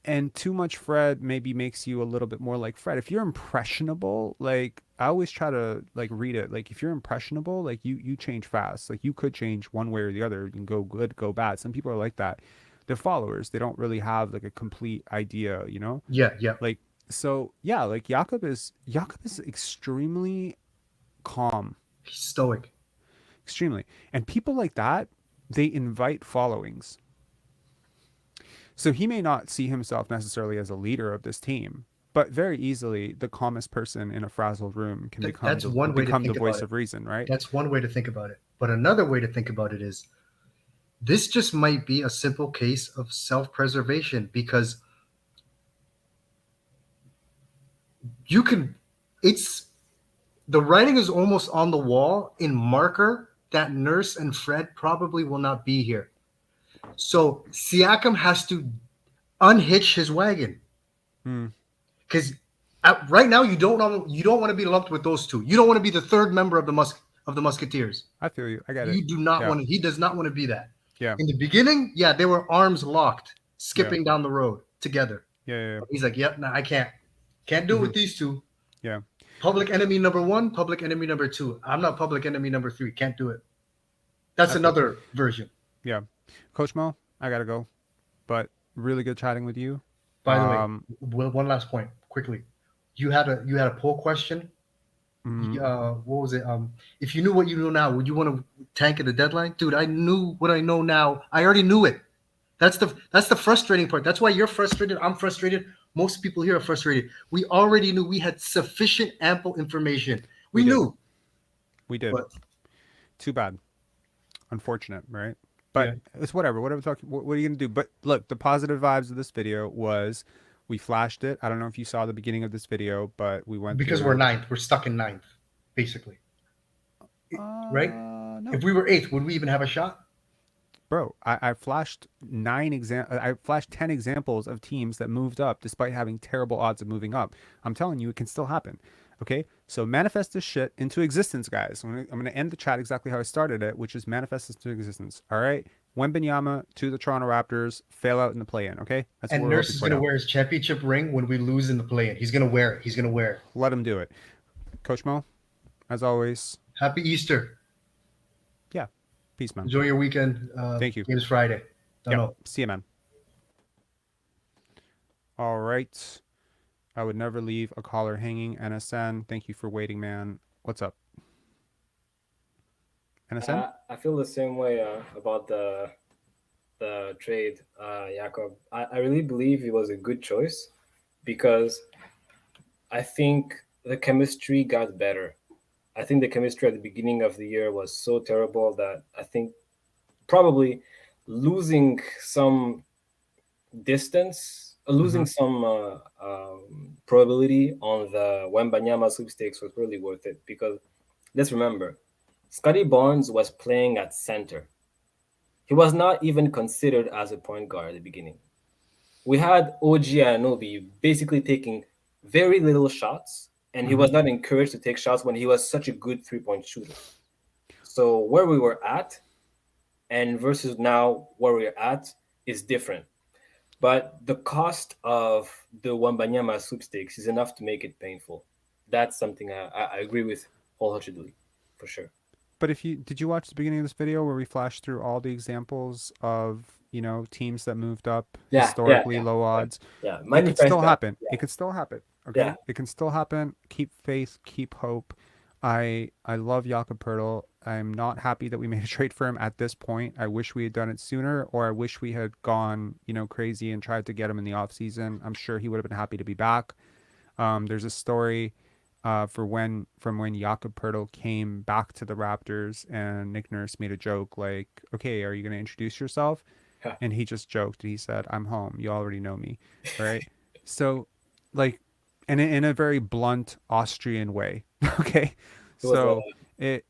And too much Fred maybe makes you a little bit more like Fred. If you're impressionable, like I always try to like read it. Like if you're impressionable, like you change fast. Like you could change one way or the other. You can go good, go bad. Some people are like that. They're followers. They don't really have like a complete idea, you know? Yeah, yeah. Like so yeah, like Jakob is extremely calm. He's stoic. Extremely. And people like that, they invite followings. So he may not see himself necessarily as a leader of this team, but very easily the calmest person in a frazzled room can That's one way to become the think voice about it. of reason, right? That's one way to think about it. But another way to think about it is this just might be a simple case of self-preservation because you can it's the writing is almost on the wall in marker that Nurse and Fred probably will not be here. So Siakam has to unhitch his wagon Hmm. because right now you don't want to be lumped with those two. You don't want to be the third member of the Musketeers. I feel you. I get it. You do not Yeah. want to. He does not want to be that. Yeah. In the beginning, yeah, they were arms locked, skipping down the road together. Yeah. He's like, "Yep, no, I can't do it with these two." Yeah. Public enemy number 1, public enemy number 2. I'm not public enemy number 3. Can't do it. That's another version. Yeah. Coach Mo, I gotta go. But really good chatting with you. By the way, one last point, quickly. You had a poll question. What was it? If you knew what you know now, would you want to tank at the deadline? Dude, I knew what I know now. I already knew it. That's the frustrating part. That's why you're frustrated. I'm frustrated. Most people here are frustrated. We already knew. We had sufficient, ample information. We knew. We did. But, too bad. Unfortunate, right? But it's whatever. What are you gonna do? But look, the positive vibes of this video was we flashed it. I don't know if you saw the beginning of this video, but we went because through... we're ninth. We're stuck in ninth, basically. Right? No. If we were eighth, would we even have a shot? Bro, I flashed 10 examples of teams that moved up despite having terrible odds of moving up. I'm telling you, it can still happen. Okay, so manifest this shit into existence, guys. I'm gonna end the chat exactly how I started it, which is manifest this into existence. All right, Wembanyama to the Toronto Raptors, fail out in the play-in. Okay, that's and Nurse is gonna wear his championship ring when we lose in the play-in. He's gonna wear it. He's gonna wear it. Let him do it. Coach Mo, as always. Happy Easter. Yeah, peace, man. Enjoy your weekend. Thank you. Game's Friday. See you, man. All right. I would never leave a caller hanging. NSN, thank you for waiting, man. What's up? NSN? I feel the same way about the trade, Jakob. I really believe it was a good choice because I think the chemistry got better. I think the chemistry at the beginning of the year was so terrible that I think probably losing some distance, losing some probability on the Wembanyama sweepstakes was really worth it because let's remember, Scotty Barnes was playing at center. He was not even considered as a point guard at the beginning. We had OG Anunoby basically taking very little shots, and he was not encouraged to take shots when he was such a good three-point shooter. So where we were at and versus now where we're at is different. But the cost of the Wembanyama sweepstakes is enough to make it painful. That's something I agree with wholeheartedly, for sure. But did you watch the beginning of this video where we flashed through all the examples of, teams that moved up historically low odds? Yeah. It could still happen. Yeah. It could still happen. Okay. Yeah. It can still happen. Keep faith, keep hope. I love Jakob Poeltl. I'm not happy that we made a trade for him at this point. I wish we had done it sooner, or I wish we had gone, crazy and tried to get him in the offseason. I'm sure he would have been happy to be back. There's a story from when Jakob Poeltl came back to the Raptors, and Nick Nurse made a joke like, "Okay, are you going to introduce yourself?" And he just joked. He said, "I'm home. You already know me." Right? So, and in a very blunt Austrian way. Okay. So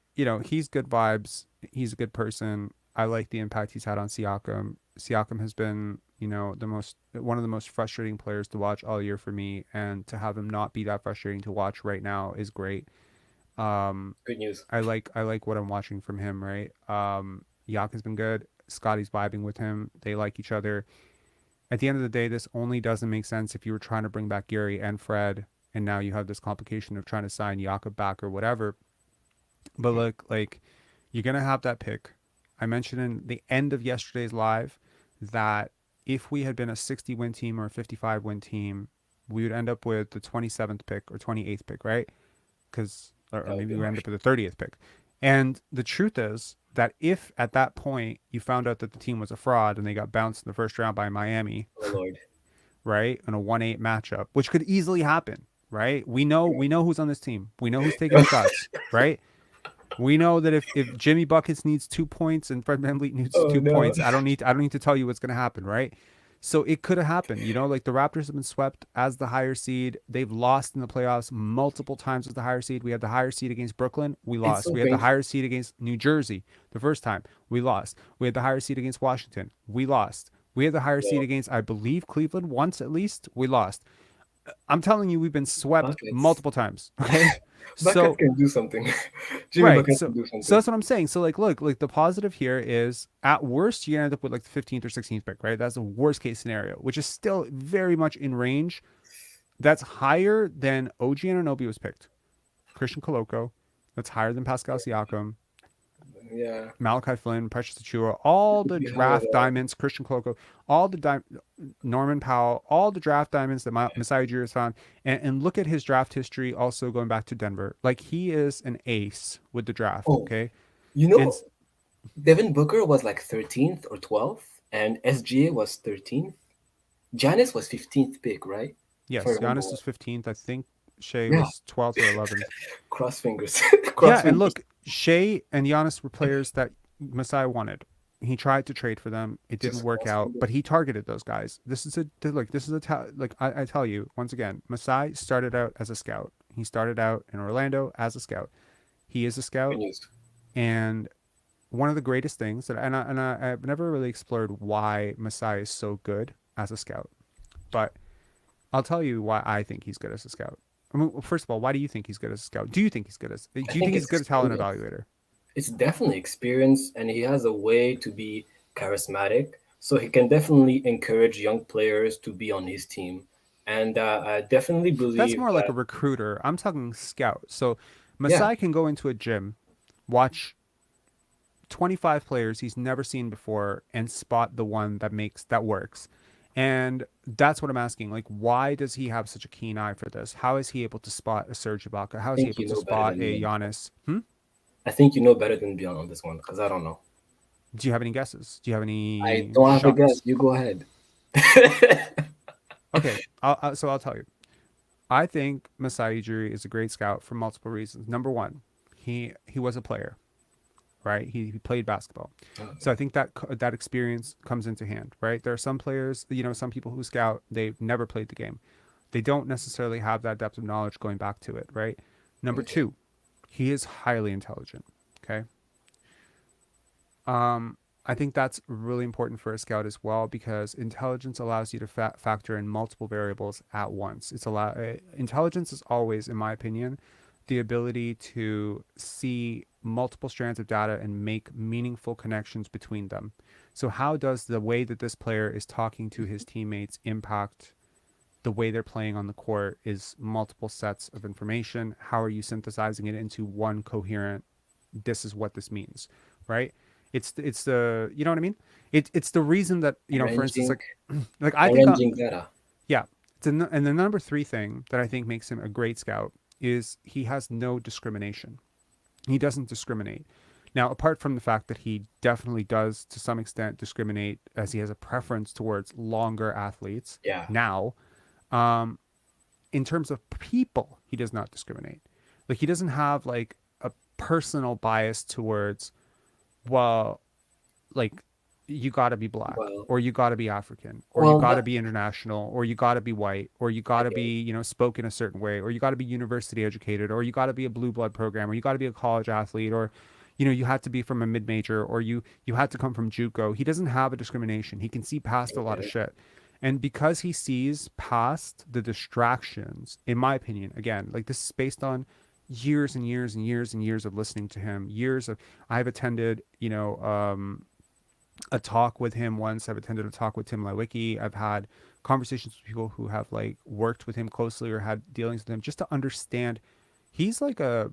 he's good vibes. He's a good person. I like the impact he's had on Siakam. Siakam has been, one of the most frustrating players to watch all year for me, and to have him not be that frustrating to watch right now is great. Good news. I like what I'm watching from him, right? Yak has been good. Scotty's vibing with him. They like each other. At the end of the day, this only doesn't make sense if you were trying to bring back Gary and Fred and now you have this complication of trying to sign Jakob back or whatever. But look, like, you're gonna have that pick. I mentioned in the end of yesterday's live that if we had been a 60-win team or a 55-win team, we would end up with the 27th pick or 28th pick, right? Because, or maybe we end up with the 30th pick. And the truth is that if at that point you found out that the team was a fraud and they got bounced in the first round by Miami, Oh Lord. right, in a 1-8 matchup, which could easily happen, right? We know who's on this team. We know who's taking the shots, right? We know that if Jimmy Buckets needs 2 points and Fred VanVleet needs Oh, 2 no. points, I don't need to tell you what's going to happen, right? So it could have happened. You know, like the Raptors have been swept as the higher seed. They've lost in the playoffs multiple times as the higher seed. We had the higher seed against Brooklyn. We lost. so We had the painful. higher seed against New Jersey the first time. We lost. We had the higher seed against Washington. We lost. We had the higher seed against, I believe, Cleveland once at least. We lost. I'm telling you, we've been swept Buckets. multiple times. Okay. Bucket can do something. Jimmy Right. Bucket So, can do something. so that's what I'm saying. So like, look, like the positive here is at worst, you end up with like the 15th or 16th pick, right? That's the worst case scenario, which is still very much in range. That's higher than OG Anunoby was picked. Christian Koloko. That's higher than Pascal Siakam. Yeah. Malachi Flynn, Precious Achua, all the Yeah, draft yeah. diamonds, Christian Koloko, all the Norman Powell, all the draft diamonds that Masai Ujiri has found. And look at his draft history also going back to Denver. Like, he is an ace with the draft, Oh, okay? You know, And Devin Booker was like 13th or 12th, and SGA was 13th. Giannis was 15th pick, right? yes, If I remember Giannis was 15th. I think Shea Yeah. was 12th or 11th. Cross fingers. Yeah, and look, Shea and Giannis were players that Masai wanted. He tried to trade for them. It didn't Just work cross out, fingers. but he targeted those guys. This is I tell you once again, Masai started out as a scout. He started out in Orlando as a scout. He is a scout, Good news. and one of the greatest things that I've never really explored why Masai is so good as a scout, but I'll tell you why I think he's good as a scout. I mean, first of all, why do you think he's good as a scout? Do you think he's good as? Do you think he's it's good as a talent experience. evaluator? It's definitely experience, and he has a way to be charismatic. So he can definitely encourage young players to be on his team. And I definitely believe That's more like that a recruiter. I'm talking scout. So Masai can go into a gym, watch 25 players he's never seen before, and spot the one that works. And that's what I'm asking. Like, why does he have such a keen eye for this? How is he able to spot a Serge Ibaka? How is he think able you to know better spot than a me. Giannis? I think you know better than Beyond on this one because I don't know. Do you have any guesses? Do you have any? I don't have a shots? guess. You go ahead. Okay, so I'll tell you. I think Masai Ujiri is a great scout for multiple reasons. Number one, he was a player, right? He played basketball, so I think that experience comes into hand, right? There are some players, some people who scout, they've never played the game. They don't necessarily have that depth of knowledge going back to it, right? Number two, he is highly intelligent. Okay. I think that's really important for a scout as well, because intelligence allows you to factor in multiple variables at once. Intelligence is always, in my opinion, the ability to see multiple strands of data and make meaningful connections between them. So how does the way that this player is talking to his teammates impact the way they're playing on the court? Is multiple sets of information. How are you synthesizing it into one coherent, this is what this means, right? It's the, you know what I mean? It's the reason that, for instance, like I think, arranging data. yeah. And the number three thing that I think makes him a great scout is he has no discrimination. He doesn't discriminate. Now, apart from the fact that he definitely does to some extent discriminate, as he has a preference towards longer athletes. Yeah. Now, in terms of people, he does not discriminate. Like, he doesn't have like a personal bias towards, well, like, you got to be black, or you got to be African, or you got to be international, or you got to be white, or you got to be, spoken a certain way, or you got to be university educated, or you got to be a blue blood program, or you got to be a college athlete, or, you had to be from a mid-major, or you had to come from JUCO. He doesn't have a discrimination. He can see past a lot of shit. And because he sees past the distractions, in my opinion, again, like, this is based on years and years and years and years of listening to him, I've attended, a talk with him once. I've attended a talk with Tim Lewicki. I've had conversations with people who have like worked with him closely or had dealings with him just to understand. He's like a,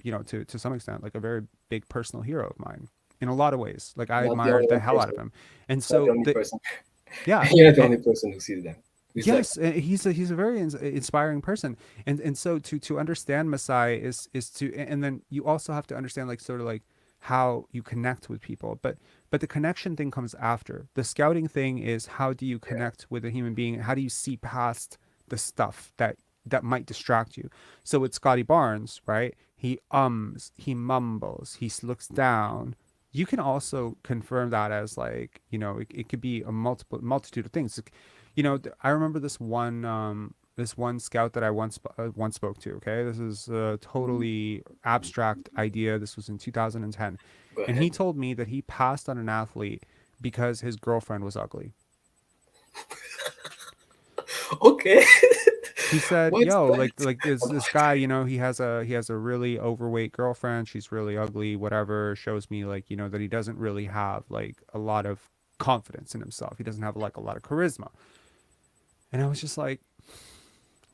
to some extent, like a very big personal hero of mine in a lot of ways. Like I Not the admire only the hell out of person. him. And Not the so only person. yeah, You're not the only person who sees them. It's like, yes, he's a very inspiring person, and so to understand Masai is to, and then you also have to understand like sort of like how you connect with people, but the connection thing comes after. The scouting thing is how do you connect with a human being? How do you see past the stuff that might distract you? So with Scotty Barnes, right? He he mumbles, looks down. You can also confirm that as like, it could be a multitude of things. I remember this one scout that I once spoke to. Okay, this is a totally abstract idea. This was in 2010, go and ahead. he told me that he passed on an athlete because his girlfriend was ugly. Okay. He said, What's "Yo, that? like this guy, he has a really overweight girlfriend. She's really ugly. Whatever. Shows me like that he doesn't really have like a lot of confidence in himself. He doesn't have like a lot of charisma." And I was just like,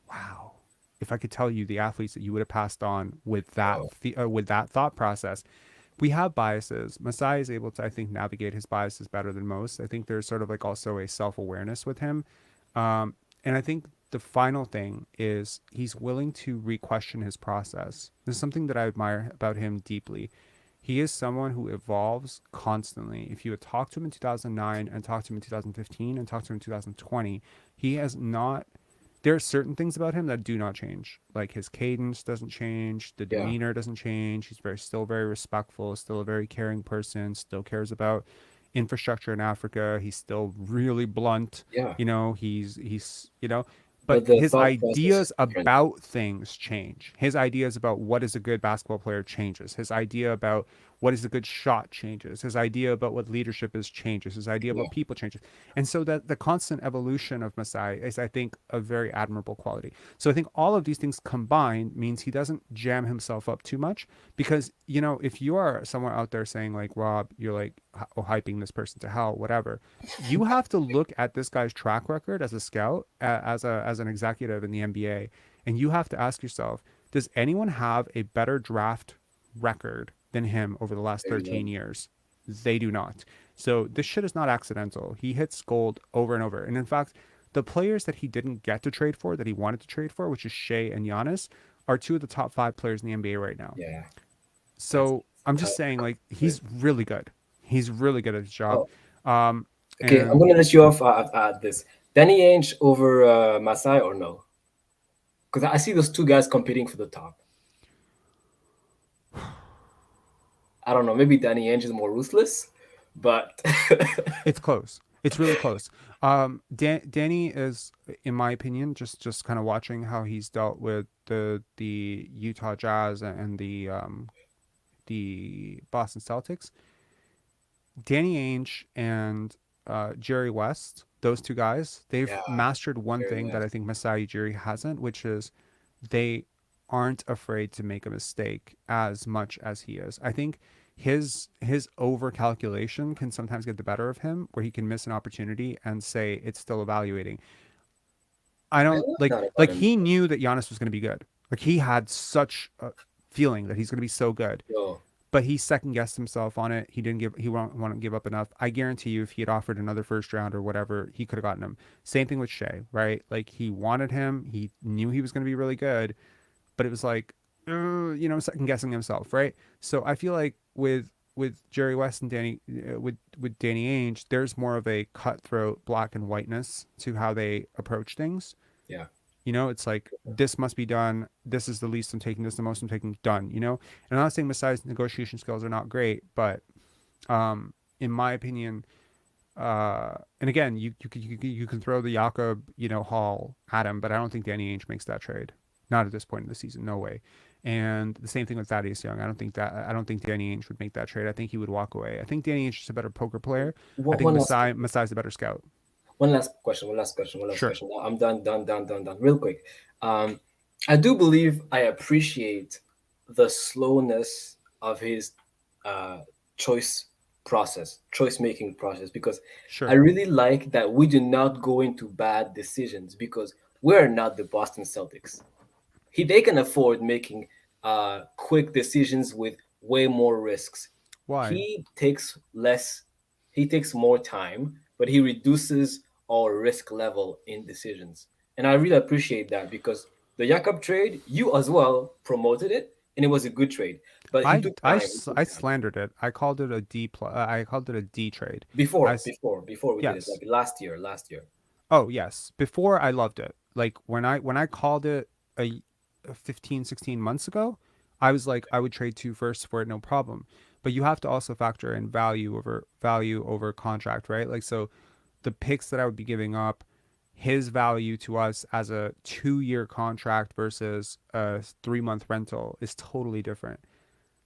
wow, if I could tell you the athletes that you would have passed on with that Wow. with that thought process. We have biases. Masai is able to, I think, navigate his biases better than most. I think there's sort of like also a self-awareness with him. And I think the final thing is he's willing to re-question his process. This is something that I admire about him deeply. He is someone who evolves constantly. If you had talked to him in 2009 and talked to him in 2015 and talked to him in 2020, he has not. There are certain things about him that do not change. Like his cadence doesn't change, the Yeah. demeanor doesn't change. He's still very respectful, still a very caring person, still cares about infrastructure in Africa. He's still really blunt. Yeah. He's But but the his thought process ideas is different. about things change. His ideas about what is a good basketball player changes. His idea about what is a good shot changes. His idea about what leadership is changes. His idea Yeah. about people changes. And so that the constant evolution of Masai is, I think, a very admirable quality. So I think all of these things combined means he doesn't jam himself up too much, because, if you are somewhere out there saying like, Rob, you're like hyping this person to hell, whatever, you have to look at this guy's track record as a scout, as an executive in the NBA, and you have to ask yourself, does anyone have a better draft record than him over the last There you 13 go. years? They do not. So this shit is not accidental. He hits gold over and over. And in fact, the players that he didn't get to trade for, that he wanted to trade for, which is Shea and Giannis, are two of the top 5 players in the NBA right now. Yeah. So I'm just saying, like, he's really good. He's really good at his job. Oh, okay, I'm And gonna let you off at this. Danny Ainge over Masai or no? Because I see those two guys competing for the top. I don't know. Maybe Danny Ainge is more ruthless, but it's close. It's really close. Danny is, in my opinion, just kind of watching how he's dealt with the Utah Jazz and the Boston Celtics. Danny Ainge and Jerry West, those two guys, they've mastered one Jerry thing West. that I think Masai Ujiri hasn't, which is they aren't afraid to make a mistake as much as he is. I think his over calculation can sometimes get the better of him, where he can miss an opportunity and say it's still evaluating. I don't love like that about him. he knew that Giannis was going to be good. Like he had such a feeling that he's going to be so good. Yo, But he second guessed himself on it. He won't want to give up enough. I guarantee you, if he had offered another first round or whatever, he could have gotten him. Same thing with Shea, right? Like he wanted him. He knew he was going to be really good, but it was like, second guessing himself, right? So I feel like with Jerry West and Danny with Danny Ainge, there's more of a cutthroat black and whiteness to how they approach things. yeah. It's like, this must be done. This is the least I'm taking. This is the most I'm taking. Done. And I'm not saying Masai's negotiation skills are not great, but in my opinion, and again, you can throw the Jakob Hall at him, but I don't think Danny Ainge makes that trade. Not at this point in the season. No way. And the same thing with Thaddeus Young. I don't think Danny Ainge would make that trade. I think he would walk away. I think Danny Ainge is a better poker player. I think Masai's a better scout. One last question. Sure. Now, I'm done. Real quick. I do believe I appreciate the slowness of his choice process, choice making process, because Sure. I really like that we do not go into bad decisions because we're not the Boston Celtics. They can afford making quick decisions with way more risks. Why? He takes less, he takes more time, but he reduces our risk level in decisions. And I really appreciate that because the Jakob trade, you as well promoted it, and it was a good trade. But he took time. He took I time. slandered it. I called it a D plus. I called it a D trade. Before we did it, Yes. like last year. Oh yes. Before I loved it. Like when I called it a 15, 16 months ago, I was like I would trade 2 firsts for it, no problem. But you have to also factor in value over contract, right? Like so the picks that I would be giving up, his value to us as a 2-year contract versus a 3-month rental is totally different.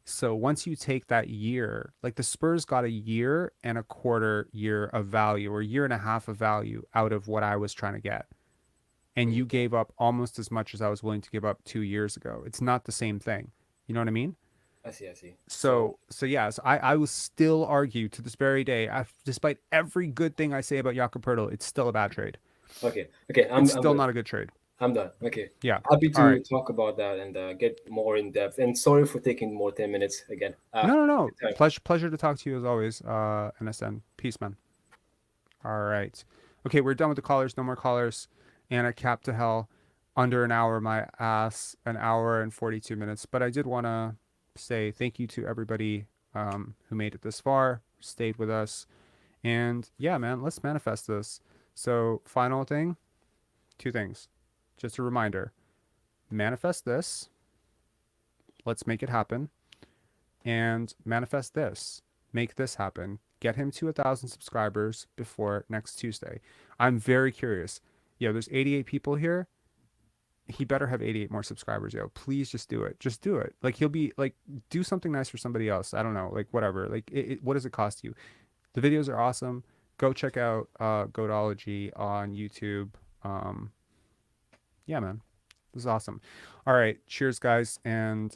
So once you take that year, like the Spurs got a year and a quarter year of value or a year and a half of value out of what I was trying to get. And you gave up almost as much as I was willing to give up 2 years ago. It's not the same thing. You know what I mean? I see. So yes, I will still argue to this very day, despite every good thing I say about Jakob Poeltl, it's still a bad trade. Okay. It's still not a good trade. I'm done. Okay. Yeah. Happy All to right. talk about that and get more in depth. And sorry for taking more 10 minutes again. No. Time. Pleasure to talk to you as always, NSN. Peace, man. All right. Okay, we're done with the callers. No more callers. And I capped to hell under an hour, my ass, an hour and 42 minutes. But I did want to say thank you to everybody who made it this far, stayed with us. And yeah, man, let's manifest this. So final thing, 2 things. Just a reminder, manifest this. Let's make it happen. And manifest this. Make this happen. Get him to 1,000 subscribers before next Tuesday. I'm very curious. Yo, there's 88 people here. He better have 88 more subscribers, yo. Please just do it. Just do it. Like he'll be like, do something nice for somebody else. I don't know, like whatever. Like what does it cost you? The videos are awesome. Go check out Goatology on YouTube. Yeah, man, this is awesome. All right, cheers, guys, and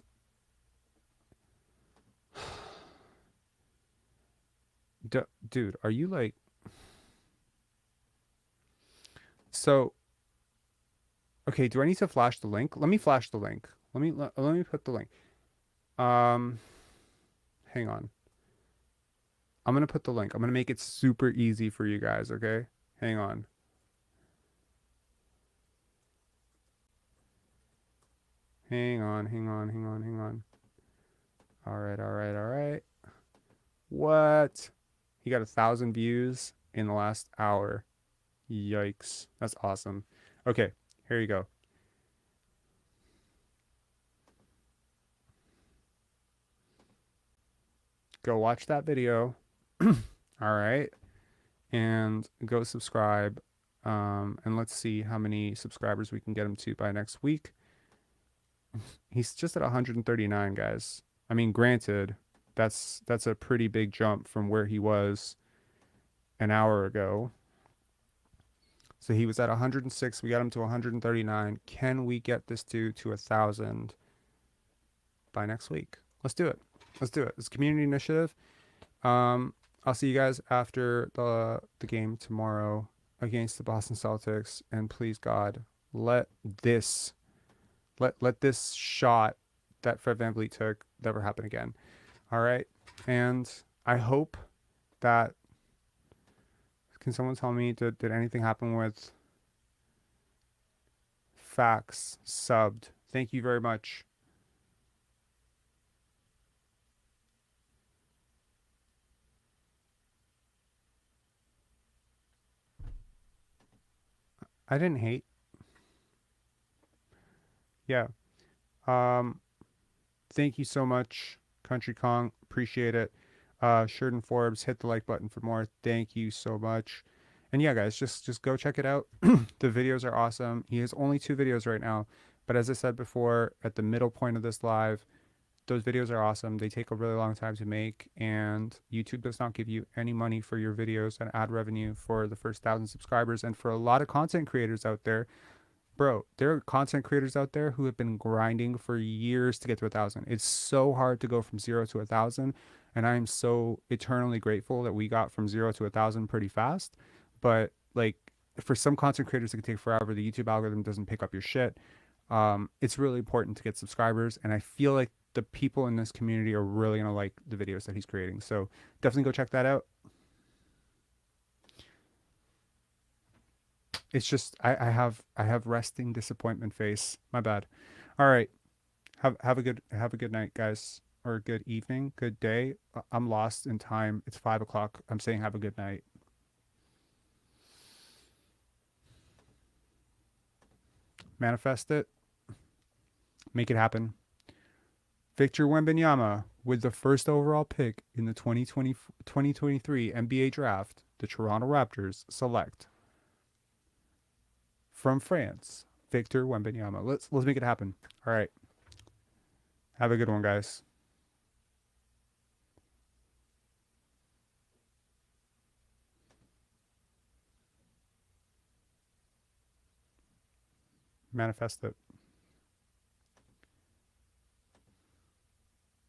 dude, are you like? So, okay, do I need to flash the link? Let me flash the link. Let me put the link. Hang on. I'm gonna put the link. I'm gonna make it super easy for you guys. Okay, hang on. Hang on. All right. What? He got 1,000 views in the last hour. Yikes. That's awesome. Okay, here you go. Go watch that video. All right. And go subscribe. And let's see how many subscribers we can get him to by next week. He's just at 139, guys. I mean, granted, that's a pretty big jump from where he was an hour ago. So he was at 106. We got him to 139. Can we get this dude to 1,000 by next week? Let's do it. It's a community initiative. I'll see you guys after the game tomorrow against the Boston Celtics. And please, God, let this shot that Fred VanVleet took never happen again. All right. And I hope that, can someone tell me, did anything happen with Fax subbed? Thank you very much. I didn't hate. Yeah. Thank you so much, Country Kong. Appreciate it. Sheridan Forbes, hit the like button for more. Thank you so much. And yeah, guys, just go check it out. The videos are awesome. He has only 2 videos right now, but as I said before, at the middle point of this live, those videos are awesome. They take a really long time to make, and YouTube does not give you any money for your videos and ad revenue for the first 1,000 subscribers. And for a lot of content creators out there, bro, there are content creators out there who have been grinding for years to get to 1,000. It's so hard to go from 0 to 1,000. and I'm so eternally grateful that we got from 0 to 1,000 pretty fast. But like for some content creators, it can take forever. The YouTube algorithm doesn't pick up your shit. It's really important to get subscribers, and I feel like the people in this community are really gonna like the videos that he's creating. So definitely go check that out. It's just I have resting disappointment face. My bad. All right. Have a good night, guys, or good evening, good day. I'm lost in time. It's 5 o'clock. I'm saying have a good night. Manifest it. Make it happen. Victor Wembanyama with the first overall pick in the 2023 NBA draft. The Toronto Raptors select from France, Victor Wembanyama. Let's make it happen. All right. Have a good one, guys. Manifest it.